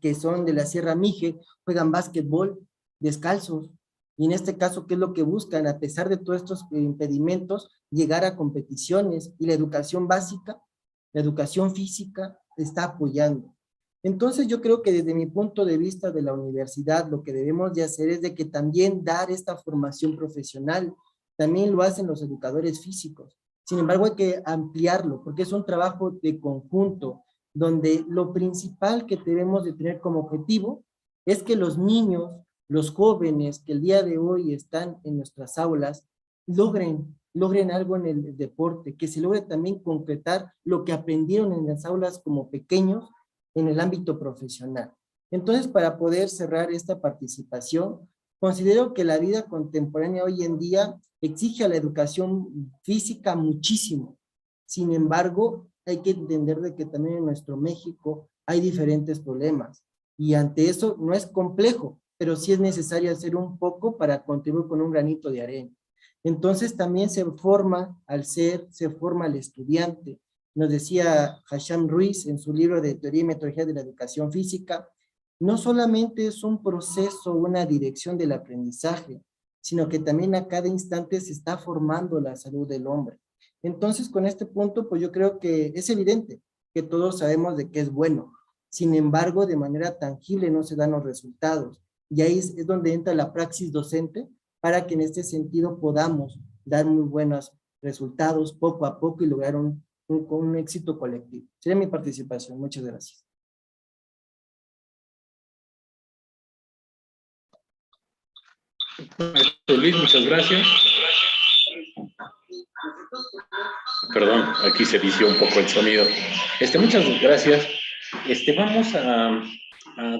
que son de la Sierra Mije, juegan básquetbol descalzos, y en este caso, ¿qué es lo que buscan? A pesar de todos estos impedimentos, llegar a competiciones, y la educación básica, la educación física, está apoyando. Entonces yo creo que desde mi punto de vista de la universidad, lo que debemos de hacer es de que también dar esta formación profesional, también lo hacen los educadores físicos. Sin embargo, hay que ampliarlo, porque es un trabajo de conjunto, donde lo principal que debemos de tener como objetivo es que los niños, los jóvenes que el día de hoy están en nuestras aulas, logren algo en el deporte, que se logre también concretar lo que aprendieron en las aulas como pequeños en el ámbito profesional. Entonces, para poder cerrar esta participación, considero que la vida contemporánea hoy en día exige a la educación física muchísimo. Sin embargo, hay que entender de que también en nuestro México hay diferentes problemas. Y ante eso no es complejo, pero sí es necesario hacer un poco para contribuir con un granito de arena. Entonces también se forma al estudiante. Nos decía Hasham Ruiz en su libro de Teoría y Metodología de la Educación Física, no solamente es un proceso, una dirección del aprendizaje, sino que también a cada instante se está formando la salud del hombre. Entonces, con este punto, pues yo creo que es evidente que todos sabemos de qué es bueno. Sin embargo, de manera tangible no se dan los resultados. Y ahí es donde entra la praxis docente para que en este sentido podamos dar muy buenos resultados poco a poco y lograr un éxito colectivo. Sería mi participación. Muchas gracias. Maestro Luis, muchas gracias. Perdón, aquí se vició un poco el sonido. Muchas gracias. Vamos a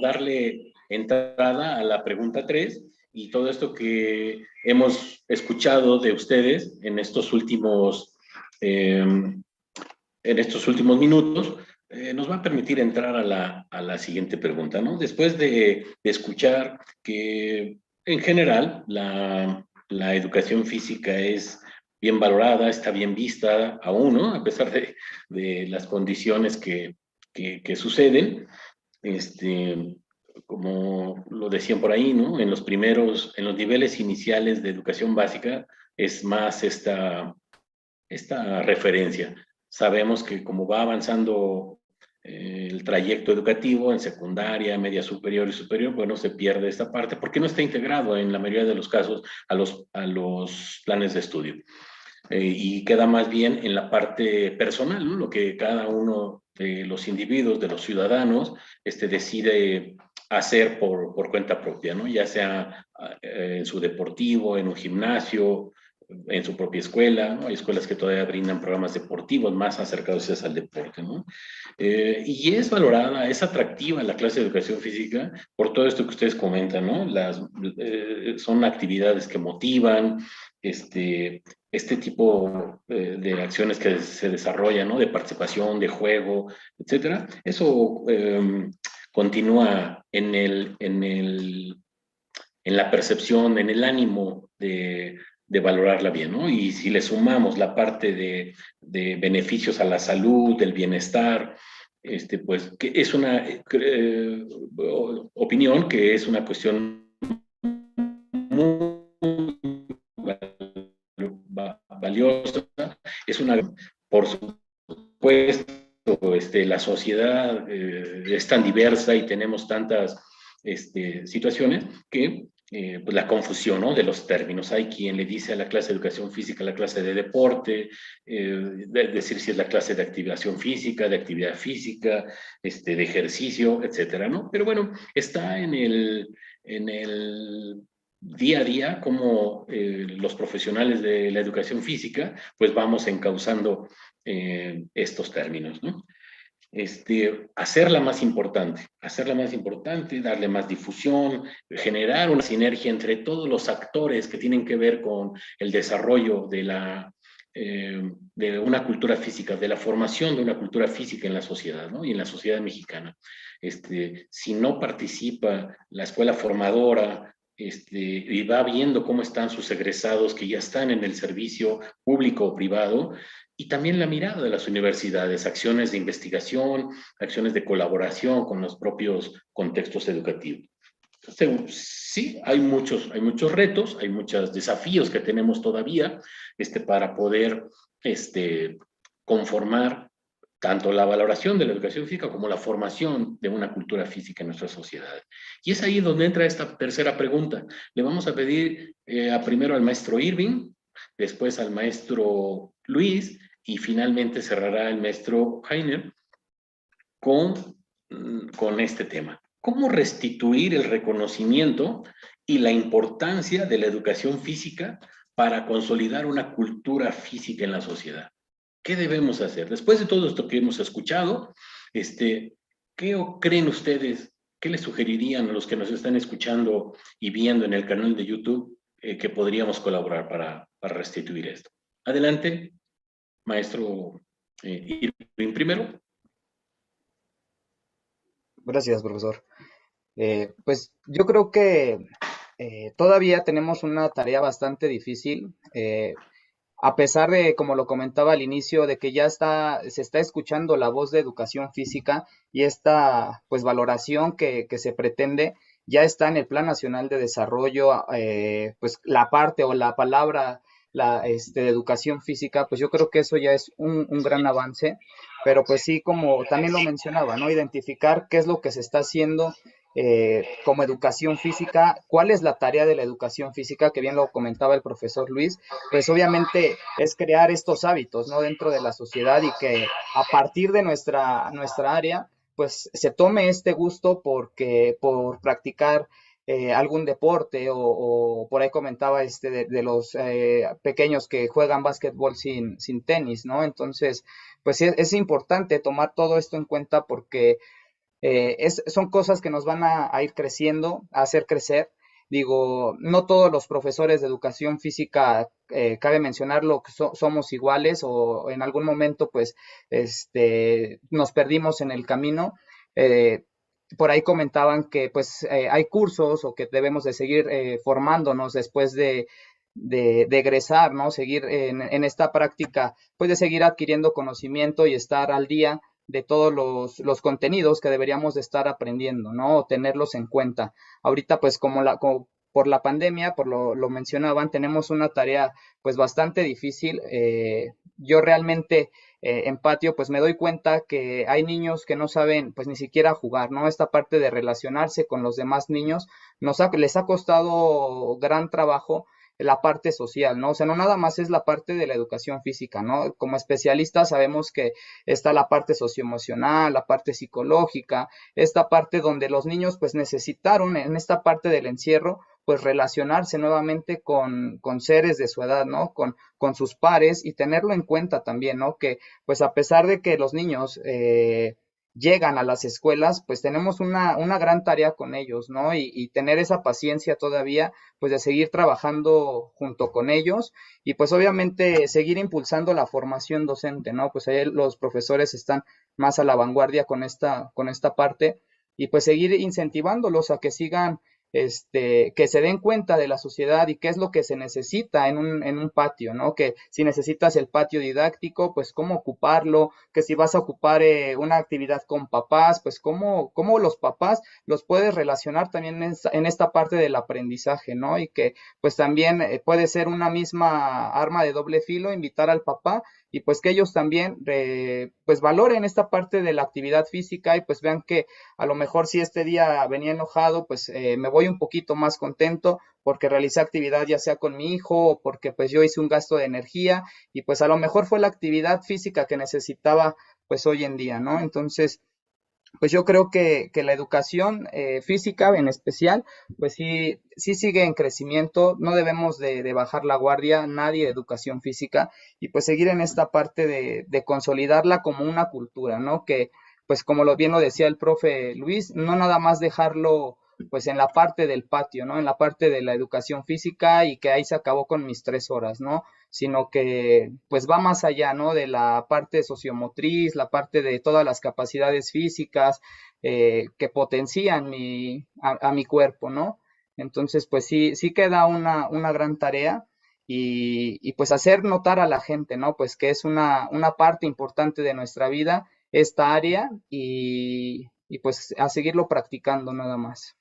darle entrada a la pregunta 3 y todo esto que hemos escuchado de ustedes en estos últimos minutos nos va a permitir entrar a la siguiente pregunta, ¿no? Después de escuchar que en general la educación física es bien valorada, está bien vista aún, ¿no? A pesar de las condiciones que suceden, como lo decían por ahí, ¿no? En los niveles iniciales de educación básica es más esta referencia. Sabemos que como va avanzando el trayecto educativo en secundaria, media superior y superior, bueno, se pierde esta parte porque no está integrado en la mayoría de los casos a los planes de estudio. Y queda más bien en la parte personal, ¿no? Lo que cada uno de los individuos, de los ciudadanos, decide hacer por cuenta propia, ¿no? Ya sea en su deportivo, en un gimnasio, en su propia escuela, ¿no? Hay escuelas que todavía brindan programas deportivos más acercados al deporte, ¿no? Y es valorada, es atractiva la clase de educación física por todo esto que ustedes comentan, ¿no? Son actividades que motivan, este tipo de acciones que se desarrollan, ¿no? De participación, de juego, etcétera. Eso continúa en la percepción, en el ánimo de valorarla bien, ¿no? Y si le sumamos la parte de beneficios a la salud, del bienestar, pues que es una opinión que es una cuestión muy valiosa, es una, por supuesto, la sociedad es tan diversa y tenemos tantas situaciones que pues la confusión, ¿no? De los términos. Hay quien le dice a la clase de educación física la clase de deporte, decir si es la clase de activación física, de actividad física, de ejercicio, etcétera, ¿no? Pero bueno, está en el día a día como los profesionales de la educación física, pues vamos encauzando estos términos, ¿no? Hacerla más importante, darle más difusión, generar una sinergia entre todos los actores que tienen que ver con el desarrollo de una cultura física, de la formación de una cultura física en la sociedad, ¿no? Y en la sociedad mexicana. Si no participa la escuela formadora, y va viendo cómo están sus egresados que ya están en el servicio público o privado, y también la mirada de las universidades, acciones de investigación, acciones de colaboración con los propios contextos educativos. Sí, hay muchos retos, hay muchos desafíos que tenemos todavía para poder conformar tanto la valoración de la educación física como la formación de una cultura física en nuestra sociedad. Y es ahí donde entra esta tercera pregunta. Le vamos a pedir primero al maestro Irving, después al maestro Luis, y finalmente cerrará el maestro Heiner con este tema. ¿Cómo restituir el reconocimiento y la importancia de la educación física para consolidar una cultura física en la sociedad? ¿Qué debemos hacer? Después de todo esto que hemos escuchado, ¿qué creen ustedes? ¿Qué les sugerirían a los que nos están escuchando y viendo en el canal de YouTube que podríamos colaborar para restituir esto? Adelante, maestro Irving primero. Gracias, profesor. Pues yo creo que todavía tenemos una tarea bastante difícil, a pesar de, como lo comentaba al inicio, de que ya se está escuchando la voz de educación física y esta pues valoración que se pretende ya está en el Plan Nacional de Desarrollo, pues la parte o la palabra de educación física, pues yo creo que eso ya es un gran avance, pero pues sí, como también lo mencionaba, ¿no? Identificar qué es lo que se está haciendo como educación física, cuál es la tarea de la educación física, que bien lo comentaba el profesor Luis, pues obviamente es crear estos hábitos, ¿no? Dentro de la sociedad y que a partir de nuestra área, pues se tome este gusto por practicar algún deporte o por ahí comentaba de los pequeños que juegan básquetbol sin tenis, ¿no? Entonces, pues es importante tomar todo esto en cuenta porque son cosas que nos van a ir creciendo, a hacer crecer. Digo, no todos los profesores de educación física, cabe mencionarlo, que somos iguales o en algún momento pues nos perdimos en el camino. Por ahí comentaban que pues hay cursos o que debemos de seguir formándonos después de egresar, ¿no? Seguir en esta práctica, pues de seguir adquiriendo conocimiento y estar al día de todos los contenidos que deberíamos de estar aprendiendo, ¿no? O tenerlos en cuenta. Ahorita, pues, como por la pandemia, lo mencionaban, tenemos una tarea, pues, bastante difícil. Yo realmente en patio, pues me doy cuenta que hay niños que no saben, pues ni siquiera jugar, ¿no? Esta parte de relacionarse con los demás niños les ha costado gran trabajo la parte social, ¿no? O sea, no nada más es la parte de la educación física, ¿no? Como especialistas sabemos que está la parte socioemocional, la parte psicológica, esta parte donde los niños pues necesitaron en esta parte del encierro pues relacionarse nuevamente con seres de su edad, ¿no? Con sus pares y tenerlo en cuenta también, ¿no? Que pues a pesar de que los niños llegan a las escuelas, pues tenemos una gran tarea con ellos, ¿no? Y tener esa paciencia todavía, pues de seguir trabajando junto con ellos y pues obviamente seguir impulsando la formación docente, ¿no? Pues ahí los profesores están más a la vanguardia con esta parte y pues seguir incentivándolos a que sigan que se den cuenta de la sociedad y qué es lo que se necesita en un patio, ¿no? Que si necesitas el patio didáctico, pues cómo ocuparlo, que si vas a ocupar una actividad con papás, pues cómo los papás los puedes relacionar también en esta parte del aprendizaje, ¿no? Y que pues también puede ser una misma arma de doble filo, invitar al papá y pues que ellos también pues valoren esta parte de la actividad física y pues vean que a lo mejor si este día venía enojado, pues me voy un poquito más contento porque realicé actividad ya sea con mi hijo o porque pues yo hice un gasto de energía y pues a lo mejor fue la actividad física que necesitaba pues hoy en día, ¿no? Entonces, pues yo creo que la educación física en especial, pues sí sigue en crecimiento, no debemos de bajar la guardia, nadie de educación física, y pues seguir en esta parte de consolidarla como una cultura, ¿no? Que pues como bien lo decía el profe Luis, no nada más dejarlo pues en la parte del patio, ¿no? En la parte de la educación física y que ahí se acabó con mis 3 horas, ¿no? Sino que pues va más allá, ¿no? De la parte sociomotriz, la parte de todas las capacidades físicas que potencian a mi cuerpo, ¿no? Entonces, pues sí queda una gran tarea y pues hacer notar a la gente, ¿no? Pues que es una parte importante de nuestra vida, esta área y pues a seguirlo practicando nada más.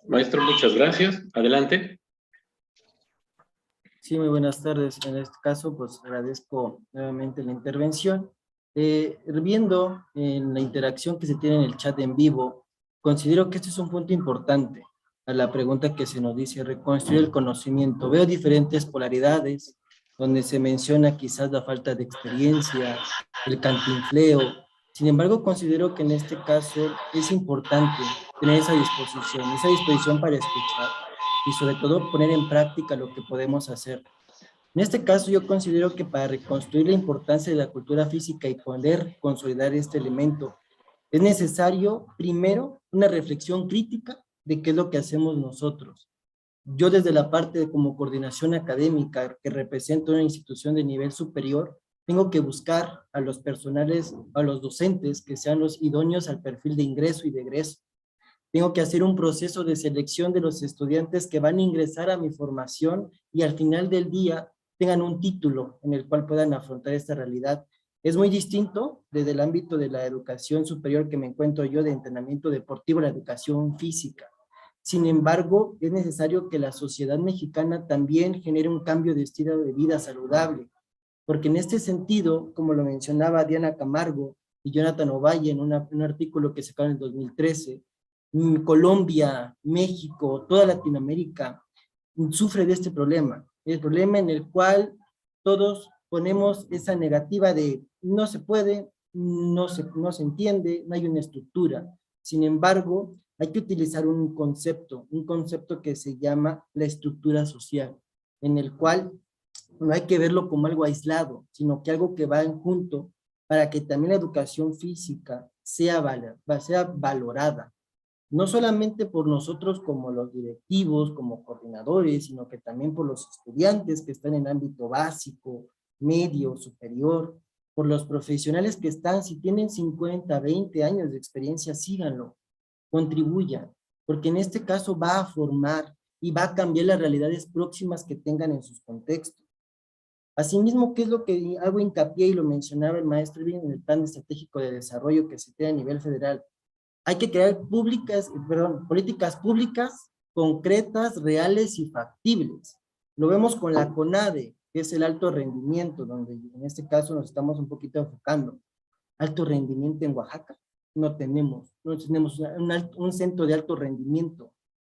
Maestro, muchas gracias. Adelante. Sí, muy buenas tardes. En este caso, pues agradezco nuevamente la intervención. Viendo en la interacción que se tiene en el chat en vivo, considero que este es un punto importante a la pregunta que se nos dice, reconstruir el conocimiento. Veo diferentes polaridades, donde se menciona quizás la falta de experiencia, el cantinfleo. Sin embargo, considero que en este caso es importante tener esa disposición para escuchar y sobre todo poner en práctica lo que podemos hacer. En este caso yo considero que para reconstruir la importancia de la cultura física y poder consolidar este elemento, es necesario primero una reflexión crítica de qué es lo que hacemos nosotros. Yo desde la parte de como coordinación académica que represento una institución de nivel superior, tengo que buscar a los personales, a los docentes que sean los idóneos al perfil de ingreso y de egreso. Tengo que hacer un proceso de selección de los estudiantes que van a ingresar a mi formación y al final del día tengan un título en el cual puedan afrontar esta realidad. Es muy distinto desde el ámbito de la educación superior que me encuentro yo de entrenamiento deportivo, la educación física. Sin embargo, es necesario que la sociedad mexicana también genere un cambio de estilo de vida saludable, porque en este sentido, como lo mencionaba Diana Camargo y Jonathan Ovalle en un artículo que sacaron en el 2013, Colombia, México, toda Latinoamérica sufre de este problema. El problema en el cual todos ponemos esa negativa de no se puede, no se entiende, no hay una estructura. Sin embargo, hay que utilizar un concepto que se llama la estructura social, en el cual no hay que verlo como algo aislado, sino que algo que va en junto para que también la educación física sea valorada, no solamente por nosotros como los directivos, como coordinadores, sino que también por los estudiantes que están en ámbito básico, medio, superior, por los profesionales que están, si tienen 50, 20 años de experiencia, síganlo, contribuyan, porque en este caso va a formar y va a cambiar las realidades próximas que tengan en sus contextos. Asimismo, ¿qué es lo que hago hincapié y lo mencionaba el maestro Irving en el Plan Estratégico de Desarrollo que se tiene a nivel federal? Hay que crear políticas públicas concretas, reales y factibles. Lo vemos con la CONADE, que es el alto rendimiento, donde en este caso nos estamos un poquito enfocando. Alto rendimiento en Oaxaca, no tenemos un centro de alto rendimiento,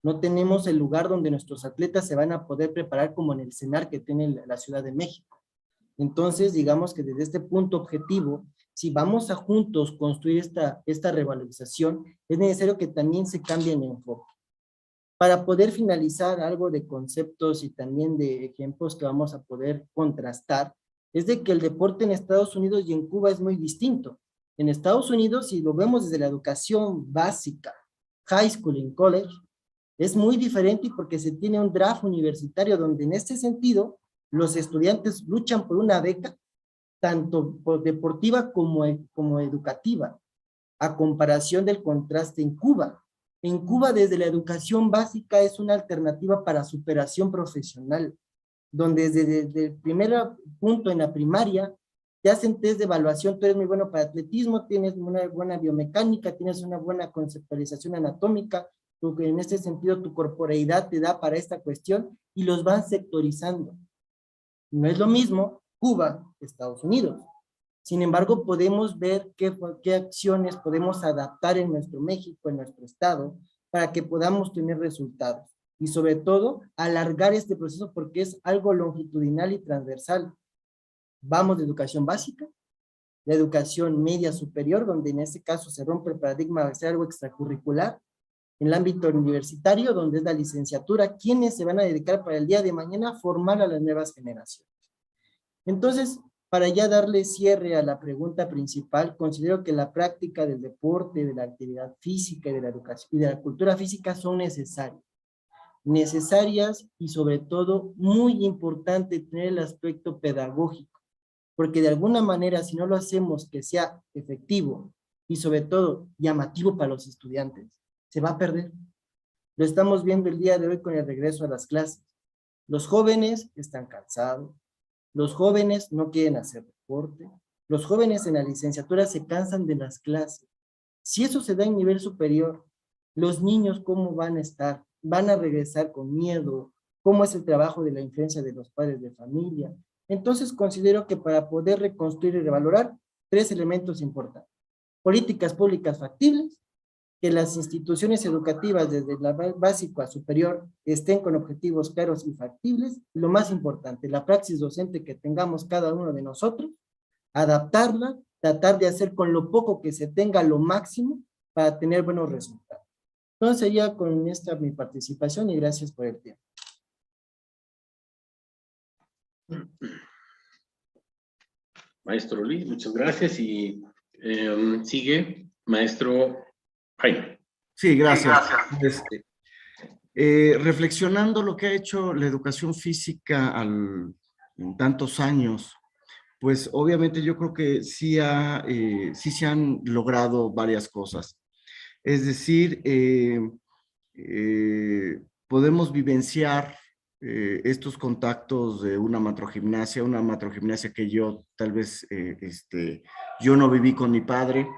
no tenemos el lugar donde nuestros atletas se van a poder preparar como en el CENAR que tiene la Ciudad de México. Entonces, digamos que desde este punto objetivo, si vamos a juntos construir esta revalorización, es necesario que también se cambie el enfoque. Para poder finalizar algo de conceptos y también de ejemplos que vamos a poder contrastar, es de que el deporte en Estados Unidos y en Cuba es muy distinto. En Estados Unidos, si lo vemos desde la educación básica, high school y college, es muy diferente porque se tiene un draft universitario donde en este sentido los estudiantes luchan por una beca, tanto deportiva como educativa, a comparación del contraste en Cuba. En Cuba, desde la educación básica es una alternativa para superación profesional, donde desde el primer punto en la primaria te hacen test de evaluación, tú eres muy bueno para atletismo, tienes una buena biomecánica, tienes una buena conceptualización anatómica, porque en este sentido tu corporeidad te da para esta cuestión y los van sectorizando. No es lo mismo Cuba que Estados Unidos. Sin embargo, podemos ver qué acciones podemos adaptar en nuestro México, en nuestro estado, para que podamos tener resultados. Y sobre todo, alargar este proceso porque es algo longitudinal y transversal. Vamos de educación básica, la educación media superior, donde en este caso se rompe el paradigma de ser algo extracurricular, en el ámbito universitario, donde es la licenciatura, quienes se van a dedicar para el día de mañana a formar a las nuevas generaciones. Entonces, para ya darle cierre a la pregunta principal, considero que la práctica del deporte, de la actividad física y de la educación y de la cultura física son necesarias y sobre todo muy importante tener el aspecto pedagógico, porque de alguna manera si no lo hacemos que sea efectivo y sobre todo llamativo para los estudiantes, se va a perder. Lo estamos viendo el día de hoy con el regreso a las clases. Los jóvenes están cansados, los jóvenes no quieren hacer deporte, los jóvenes en la licenciatura se cansan de las clases. Si eso se da en nivel superior, los niños ¿cómo van a estar? Van a regresar con miedo, ¿cómo es el trabajo de la influencia de los padres de familia? Entonces considero que para poder reconstruir y revalorar, 3 elementos importantes. Políticas públicas factibles, que las instituciones educativas desde la básico a superior estén con objetivos claros y factibles. Lo más importante, la praxis docente que tengamos cada uno de nosotros, adaptarla, tratar de hacer con lo poco que se tenga lo máximo para tener buenos resultados. Entonces ya con esta mi participación y gracias por el tiempo. Maestro Luis, muchas gracias. Y sigue maestro Jaime. Sí, gracias. Reflexionando lo que ha hecho la educación física en tantos años, pues obviamente yo creo que sí se han logrado varias cosas. Es decir, podemos vivenciar estos contactos de una matrogimnasia que yo tal vez yo no viví con mi padre,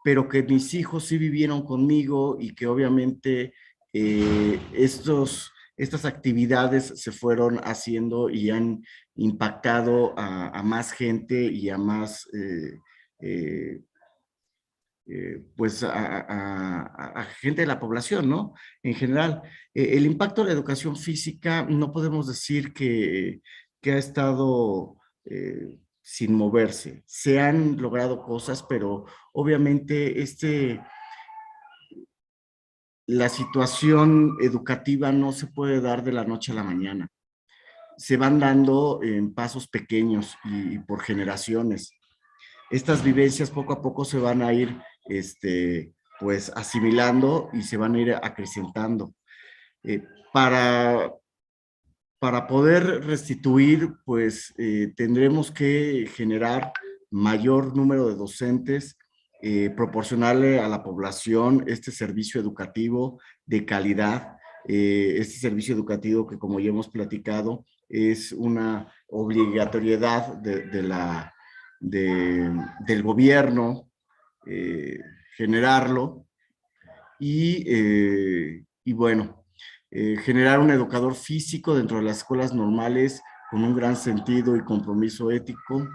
pero que mis hijos sí vivieron conmigo y que obviamente estas actividades se fueron haciendo y han impactado a más gente y a más, pues a gente de la población, ¿no? En general, el impacto de la educación física no podemos decir que ha estado sin moverse. Se han logrado cosas, pero obviamente la situación educativa no se puede dar de la noche a la mañana. Se van dando en pasos pequeños y por generaciones. Estas vivencias poco a poco se van a ir pues asimilando y se van a ir acrecentando. Para poder restituir, pues tendremos que generar mayor número de docentes, proporcionarle a la población este servicio educativo de calidad, este servicio educativo que, como ya hemos platicado, es una obligatoriedad del gobierno generarlo y bueno, generar un educador físico dentro de las escuelas normales con un gran sentido y compromiso ético,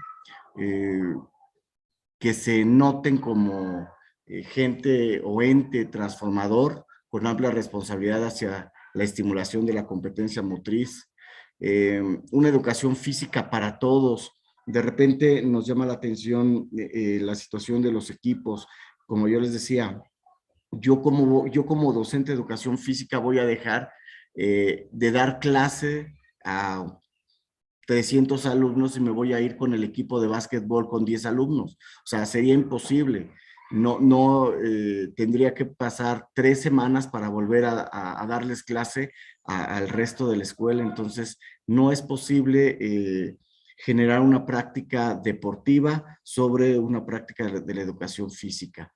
que se noten como gente o ente transformador con amplia responsabilidad hacia la estimulación de la competencia motriz, una educación física para todos. De repente nos llama la atención la situación de los equipos. Como yo les decía, yo como docente de educación física voy a dejar de dar clase a 300 alumnos y me voy a ir con el equipo de básquetbol con 10 alumnos. O sea, sería imposible. No tendría que pasar 3 semanas para volver a darles clase al resto de la escuela. Entonces, no es posible generar una práctica deportiva sobre una práctica de la educación física.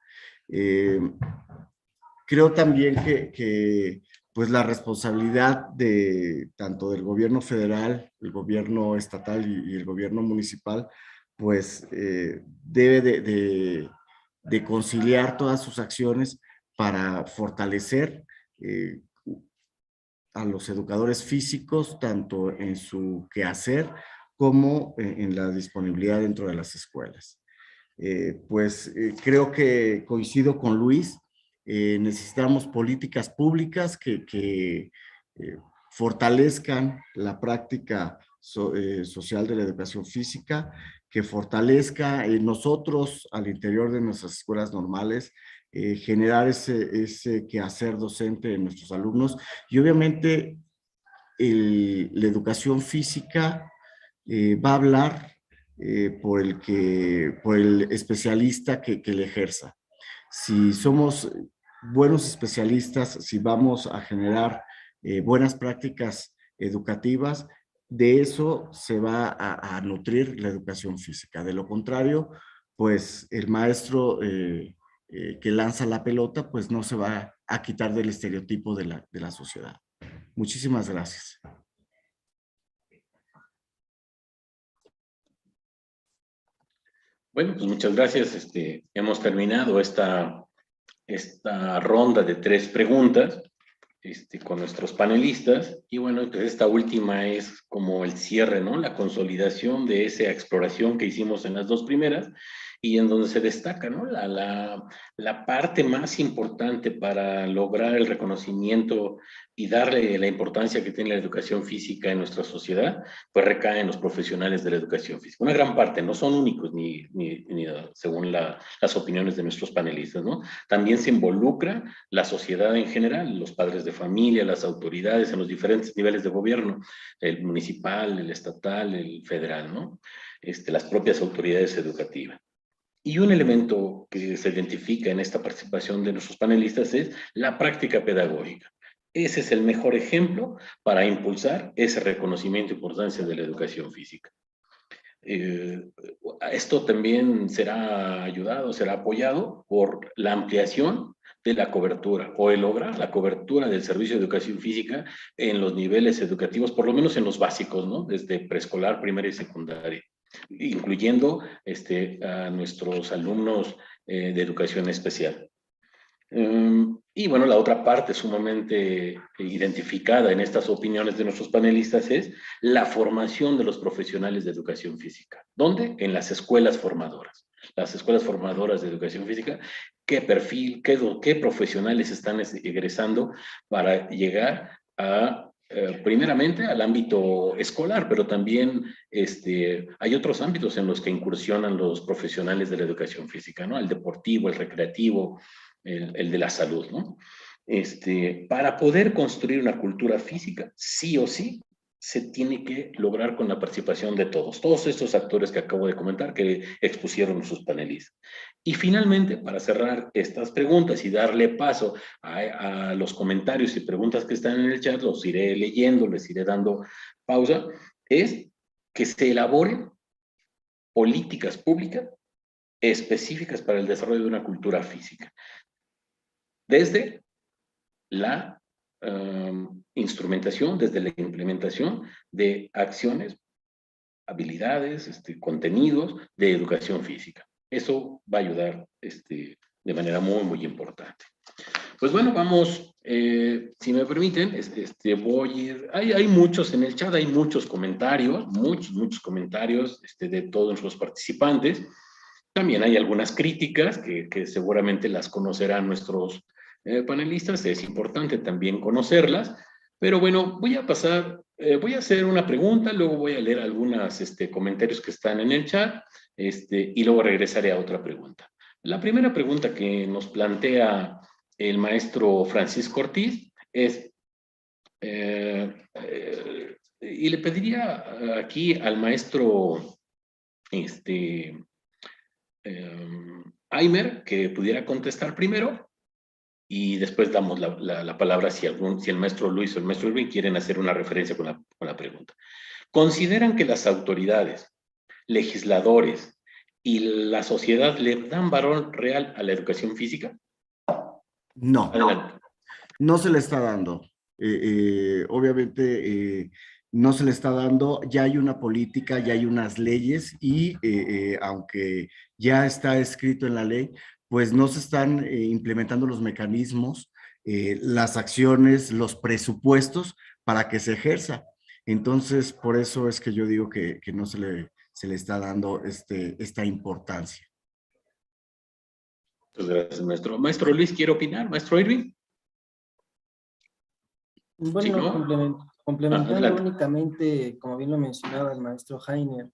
Creo también que pues la responsabilidad de tanto del gobierno federal, el gobierno estatal y el gobierno municipal, pues debe de conciliar todas sus acciones para fortalecer a los educadores físicos, tanto en su quehacer como en la disponibilidad dentro de las escuelas. Creo que coincido con Luis. Necesitamos políticas públicas que fortalezcan la práctica social de la educación física, que fortalezca nosotros al interior de nuestras escuelas normales, generar ese quehacer docente de nuestros alumnos y obviamente la educación física va a hablar por el especialista que le ejerza. Si somos buenos especialistas, si vamos a generar buenas prácticas educativas, de eso se va a nutrir la educación física. De lo contrario, pues el maestro que lanza la pelota, pues no se va a quitar del estereotipo de la sociedad. Muchísimas gracias. Bueno, pues muchas gracias. Hemos terminado esta ronda de 3 preguntas con nuestros panelistas. Y bueno, pues esta última es como el cierre, ¿no? La consolidación de esa exploración que hicimos en las 2 primeras y en donde se destaca, ¿no? La parte más importante para lograr el reconocimiento y darle la importancia que tiene la educación física en nuestra sociedad, pues recae en los profesionales de la educación física. Una gran parte, no son únicos ni según las opiniones de nuestros panelistas, ¿no? También se involucra la sociedad en general, los padres de familia, las autoridades en los diferentes niveles de gobierno, el municipal, el estatal, el federal, ¿no? Las propias autoridades educativas. Y un elemento que se identifica en esta participación de nuestros panelistas es la práctica pedagógica. Ese es el mejor ejemplo para impulsar ese reconocimiento e importancia de la educación física. Esto también será ayudado, será apoyado por la ampliación de la cobertura o el lograr la cobertura del servicio de educación física en los niveles educativos, por lo menos en los básicos, ¿no? Desde preescolar, primaria y secundaria, incluyendo a nuestros alumnos de educación especial. Y bueno, la otra parte sumamente identificada en estas opiniones de nuestros panelistas es la formación de los profesionales de educación física. ¿Dónde? En las escuelas formadoras. Las escuelas formadoras de educación física, ¿qué perfil, qué profesionales están egresando para llegar a primeramente al ámbito escolar, pero también hay otros ámbitos en los que incursionan los profesionales de la educación física, ¿no? El deportivo, el recreativo, el de la salud, ¿no? Para poder construir una cultura física, sí o sí, se tiene que lograr con la participación de todos estos actores que acabo de comentar, que expusieron sus panelistas. Y finalmente, para cerrar estas preguntas y darle paso a los comentarios y preguntas que están en el chat, los iré leyendo, les iré dando pausa, es que se elaboren políticas públicas específicas para el desarrollo de una cultura física. Desde la instrumentación, desde la implementación de acciones habilidades, contenidos de educación física. Eso va a ayudar de manera muy, muy importante. Pues bueno, vamos, si me permiten, voy a ir, hay muchos en el chat, hay muchos comentarios, muchos comentarios de todos los participantes. También hay algunas críticas que seguramente las conocerán nuestros panelistas, es importante también conocerlas, pero bueno, voy a pasar, voy a hacer una pregunta, luego voy a leer algunos comentarios que están en el chat, y luego regresaré a otra pregunta. La primera pregunta que nos plantea el maestro Francisco Ortiz es, y le pediría aquí al maestro Aimer que pudiera contestar primero y después damos la palabra si el maestro Luis o el maestro Irving quieren hacer una referencia con la pregunta. ¿Consideran que las autoridades, legisladores y la sociedad le dan valor real a la educación física? No, Adelante. no se le está dando. Obviamente no se le está dando, ya hay una política, ya hay unas leyes y aunque ya está escrito en la ley, pues no se están implementando los mecanismos, las acciones, los presupuestos para que se ejerza. Entonces, por eso es que yo digo que no se le está dando esta importancia. Muchas gracias, maestro. Maestro Luis, ¿quiere opinar? Maestro Irving. Bueno, Sí, ¿no? complementando Adelante. únicamente, como bien lo mencionaba el maestro Heiner,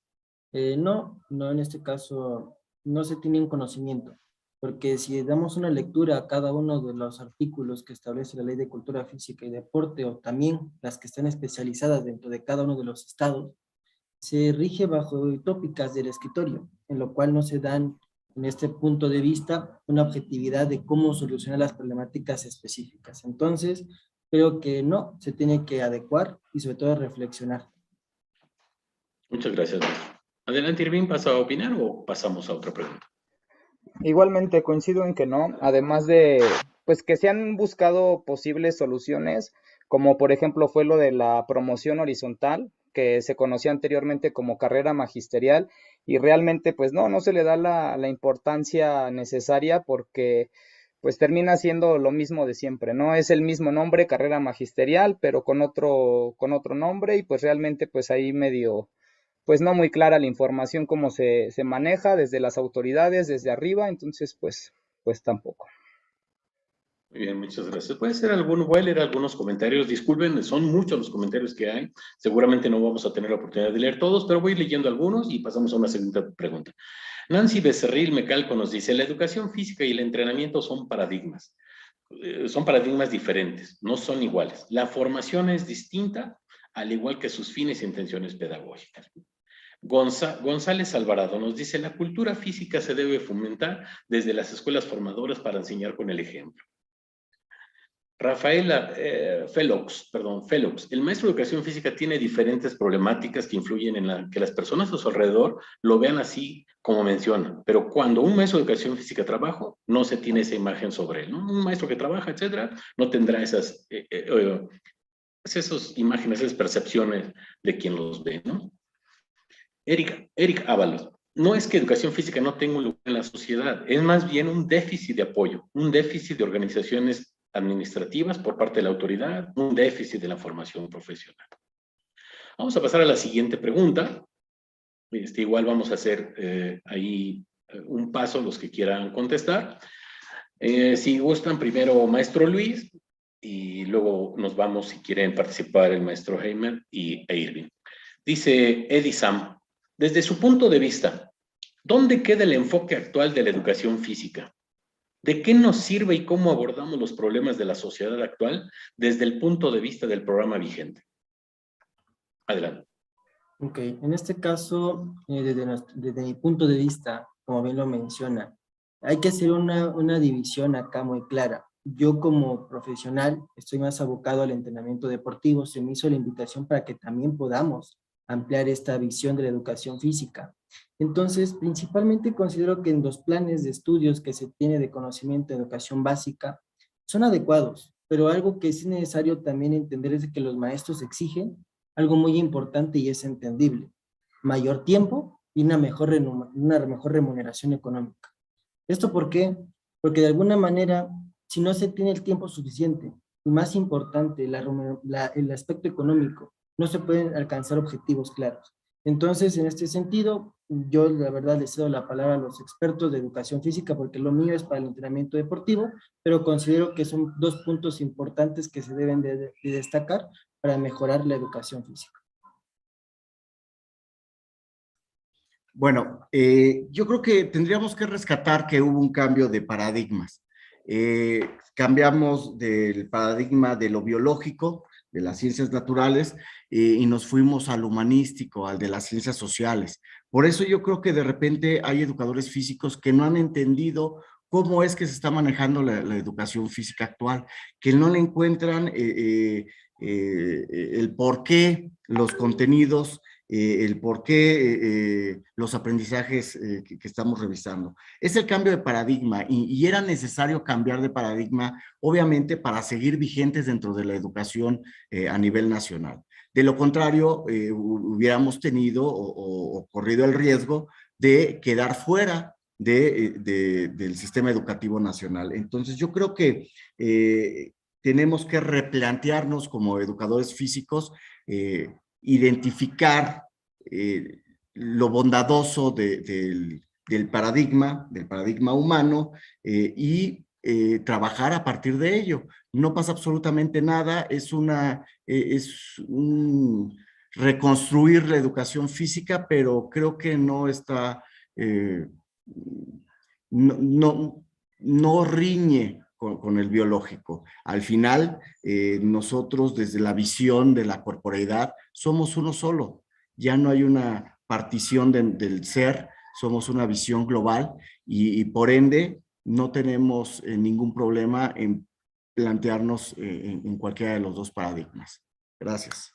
no, en este caso no se tiene un conocimiento, porque si damos una lectura a cada uno de los artículos que establece la Ley de Cultura Física y Deporte, o también las que están especializadas dentro de cada uno de los estados, se rige bajo tópicas del escritorio, en lo cual no se dan, en este punto de vista, una objetividad de cómo solucionar las problemáticas específicas. Entonces, creo que no, se tiene que adecuar y sobre todo reflexionar. Muchas gracias, maestro. Adelante, Irving, ¿pasa a opinar o pasamos a otra pregunta? Igualmente coincido en que no, además de, pues que se han buscado posibles soluciones, como por ejemplo fue lo de la promoción horizontal, que se conocía anteriormente como carrera magisterial, y realmente pues no se le da la importancia necesaria porque pues termina siendo lo mismo de siempre, ¿no? Es el mismo nombre, carrera magisterial, pero con otro nombre, y pues realmente pues ahí medio pues no muy clara la información cómo se maneja desde las autoridades, desde arriba, entonces pues tampoco. Muy bien, muchas gracias. Voy a leer algunos comentarios, disculpen, son muchos los comentarios que hay, seguramente no vamos a tener la oportunidad de leer todos, pero voy leyendo algunos y pasamos a una segunda pregunta. Nancy Becerril Mecalco nos dice, la educación física y el entrenamiento son paradigmas diferentes, no son iguales. La formación es distinta, al igual que sus fines e intenciones pedagógicas. González Alvarado nos dice, la cultura física se debe fomentar desde las escuelas formadoras para enseñar con el ejemplo. Rafaela Felox, el maestro de educación física tiene diferentes problemáticas que influyen en que las personas a su alrededor lo vean así como menciona, pero cuando un maestro de educación física trabaja, no se tiene esa imagen sobre él, ¿no? Un maestro que trabaja, etcétera, no tendrá esas imágenes, esas percepciones de quien los ve, ¿no? Eric Ábalos, no es que educación física no tenga un lugar en la sociedad, es más bien un déficit de apoyo, un déficit de organizaciones administrativas por parte de la autoridad, un déficit de la formación profesional. Vamos a pasar a la siguiente pregunta. Igual vamos a hacer ahí un paso los que quieran contestar. Si gustan, primero maestro Luis y luego nos vamos si quieren participar el maestro Heimer e Irving. Dice Eddie Sam, desde su punto de vista, ¿dónde queda el enfoque actual de la educación física? ¿De qué nos sirve y cómo abordamos los problemas de la sociedad actual desde el punto de vista del programa vigente? Adelante. Ok, en este caso, desde mi punto de vista, como bien lo menciona, hay que hacer una división acá muy clara. Yo como profesional estoy más abocado al entrenamiento deportivo, se me hizo la invitación para que también podamos ampliar esta visión de la educación física. Entonces, principalmente considero que en los planes de estudios que se tiene de conocimiento de educación básica son adecuados, pero algo que es necesario también entender es que los maestros exigen algo muy importante y es entendible. mayor tiempo y una mejor remuneración económica. ¿Esto por qué? Porque de alguna manera, si no se tiene el tiempo suficiente, y más importante, el aspecto económico, no se pueden alcanzar objetivos claros. Entonces, en este sentido, yo la verdad le cedo la palabra a los expertos de educación física, porque lo mío es para el entrenamiento deportivo, pero considero que son dos puntos importantes que se deben de destacar para mejorar la educación física. Bueno, yo creo que tendríamos que rescatar que hubo un cambio de paradigmas. Cambiamos del paradigma de lo biológico, de las ciencias naturales, y nos fuimos al humanístico, al de las ciencias sociales. Por eso yo creo que de repente hay educadores físicos que no han entendido cómo es que se está manejando la educación física actual, que no le encuentran el por qué los contenidos, el por qué los aprendizajes que estamos revisando. Es el cambio de paradigma y era necesario cambiar de paradigma, obviamente, para seguir vigentes dentro de la educación a nivel nacional. De lo contrario, hubiéramos tenido o corrido el riesgo de quedar fuera del sistema educativo nacional. Entonces, yo creo que tenemos que replantearnos como educadores físicos, identificar lo bondadoso del paradigma humano y trabajar a partir de ello. No pasa absolutamente nada, es un reconstruir la educación física, pero creo que no está, no riñe con el biológico. Al final, nosotros desde la visión de la corporeidad somos uno solo. Ya no hay una partición del ser, somos una visión global y por ende no tenemos ningún problema en plantearnos en cualquiera de los dos paradigmas. Gracias.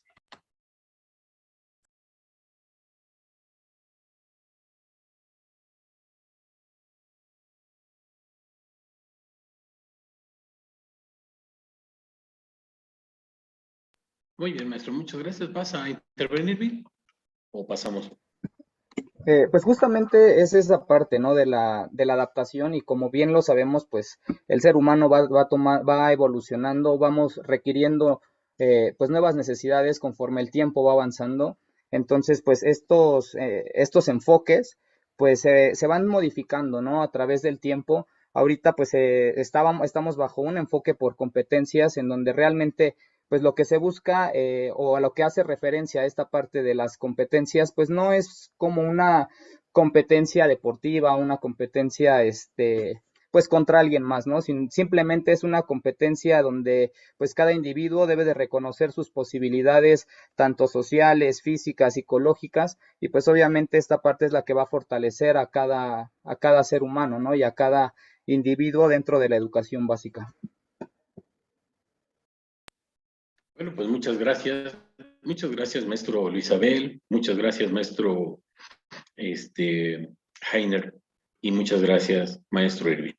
Muy bien, maestro, muchas gracias. ¿Vas a intervenir, Bill? ¿O pasamos? Pues justamente es esa parte, ¿no? De la adaptación y como bien lo sabemos, pues el ser humano va evolucionando, vamos requiriendo pues nuevas necesidades conforme el tiempo va avanzando. Entonces, pues estos enfoques pues se van modificando, ¿no? A través del tiempo. Ahorita pues estamos bajo un enfoque por competencias en donde realmente pues lo que se busca o a lo que hace referencia a esta parte de las competencias, pues no es como una competencia deportiva, una competencia, pues contra alguien más, ¿no? Simplemente es una competencia donde pues cada individuo debe de reconocer sus posibilidades, tanto sociales, físicas, psicológicas, y pues obviamente esta parte es la que va a fortalecer a cada ser humano, ¿no? Y a cada individuo dentro de la educación básica. Bueno, pues muchas gracias. Muchas gracias, maestro Luis Abel. Muchas gracias, maestro Heiner. Y muchas gracias, maestro Irving.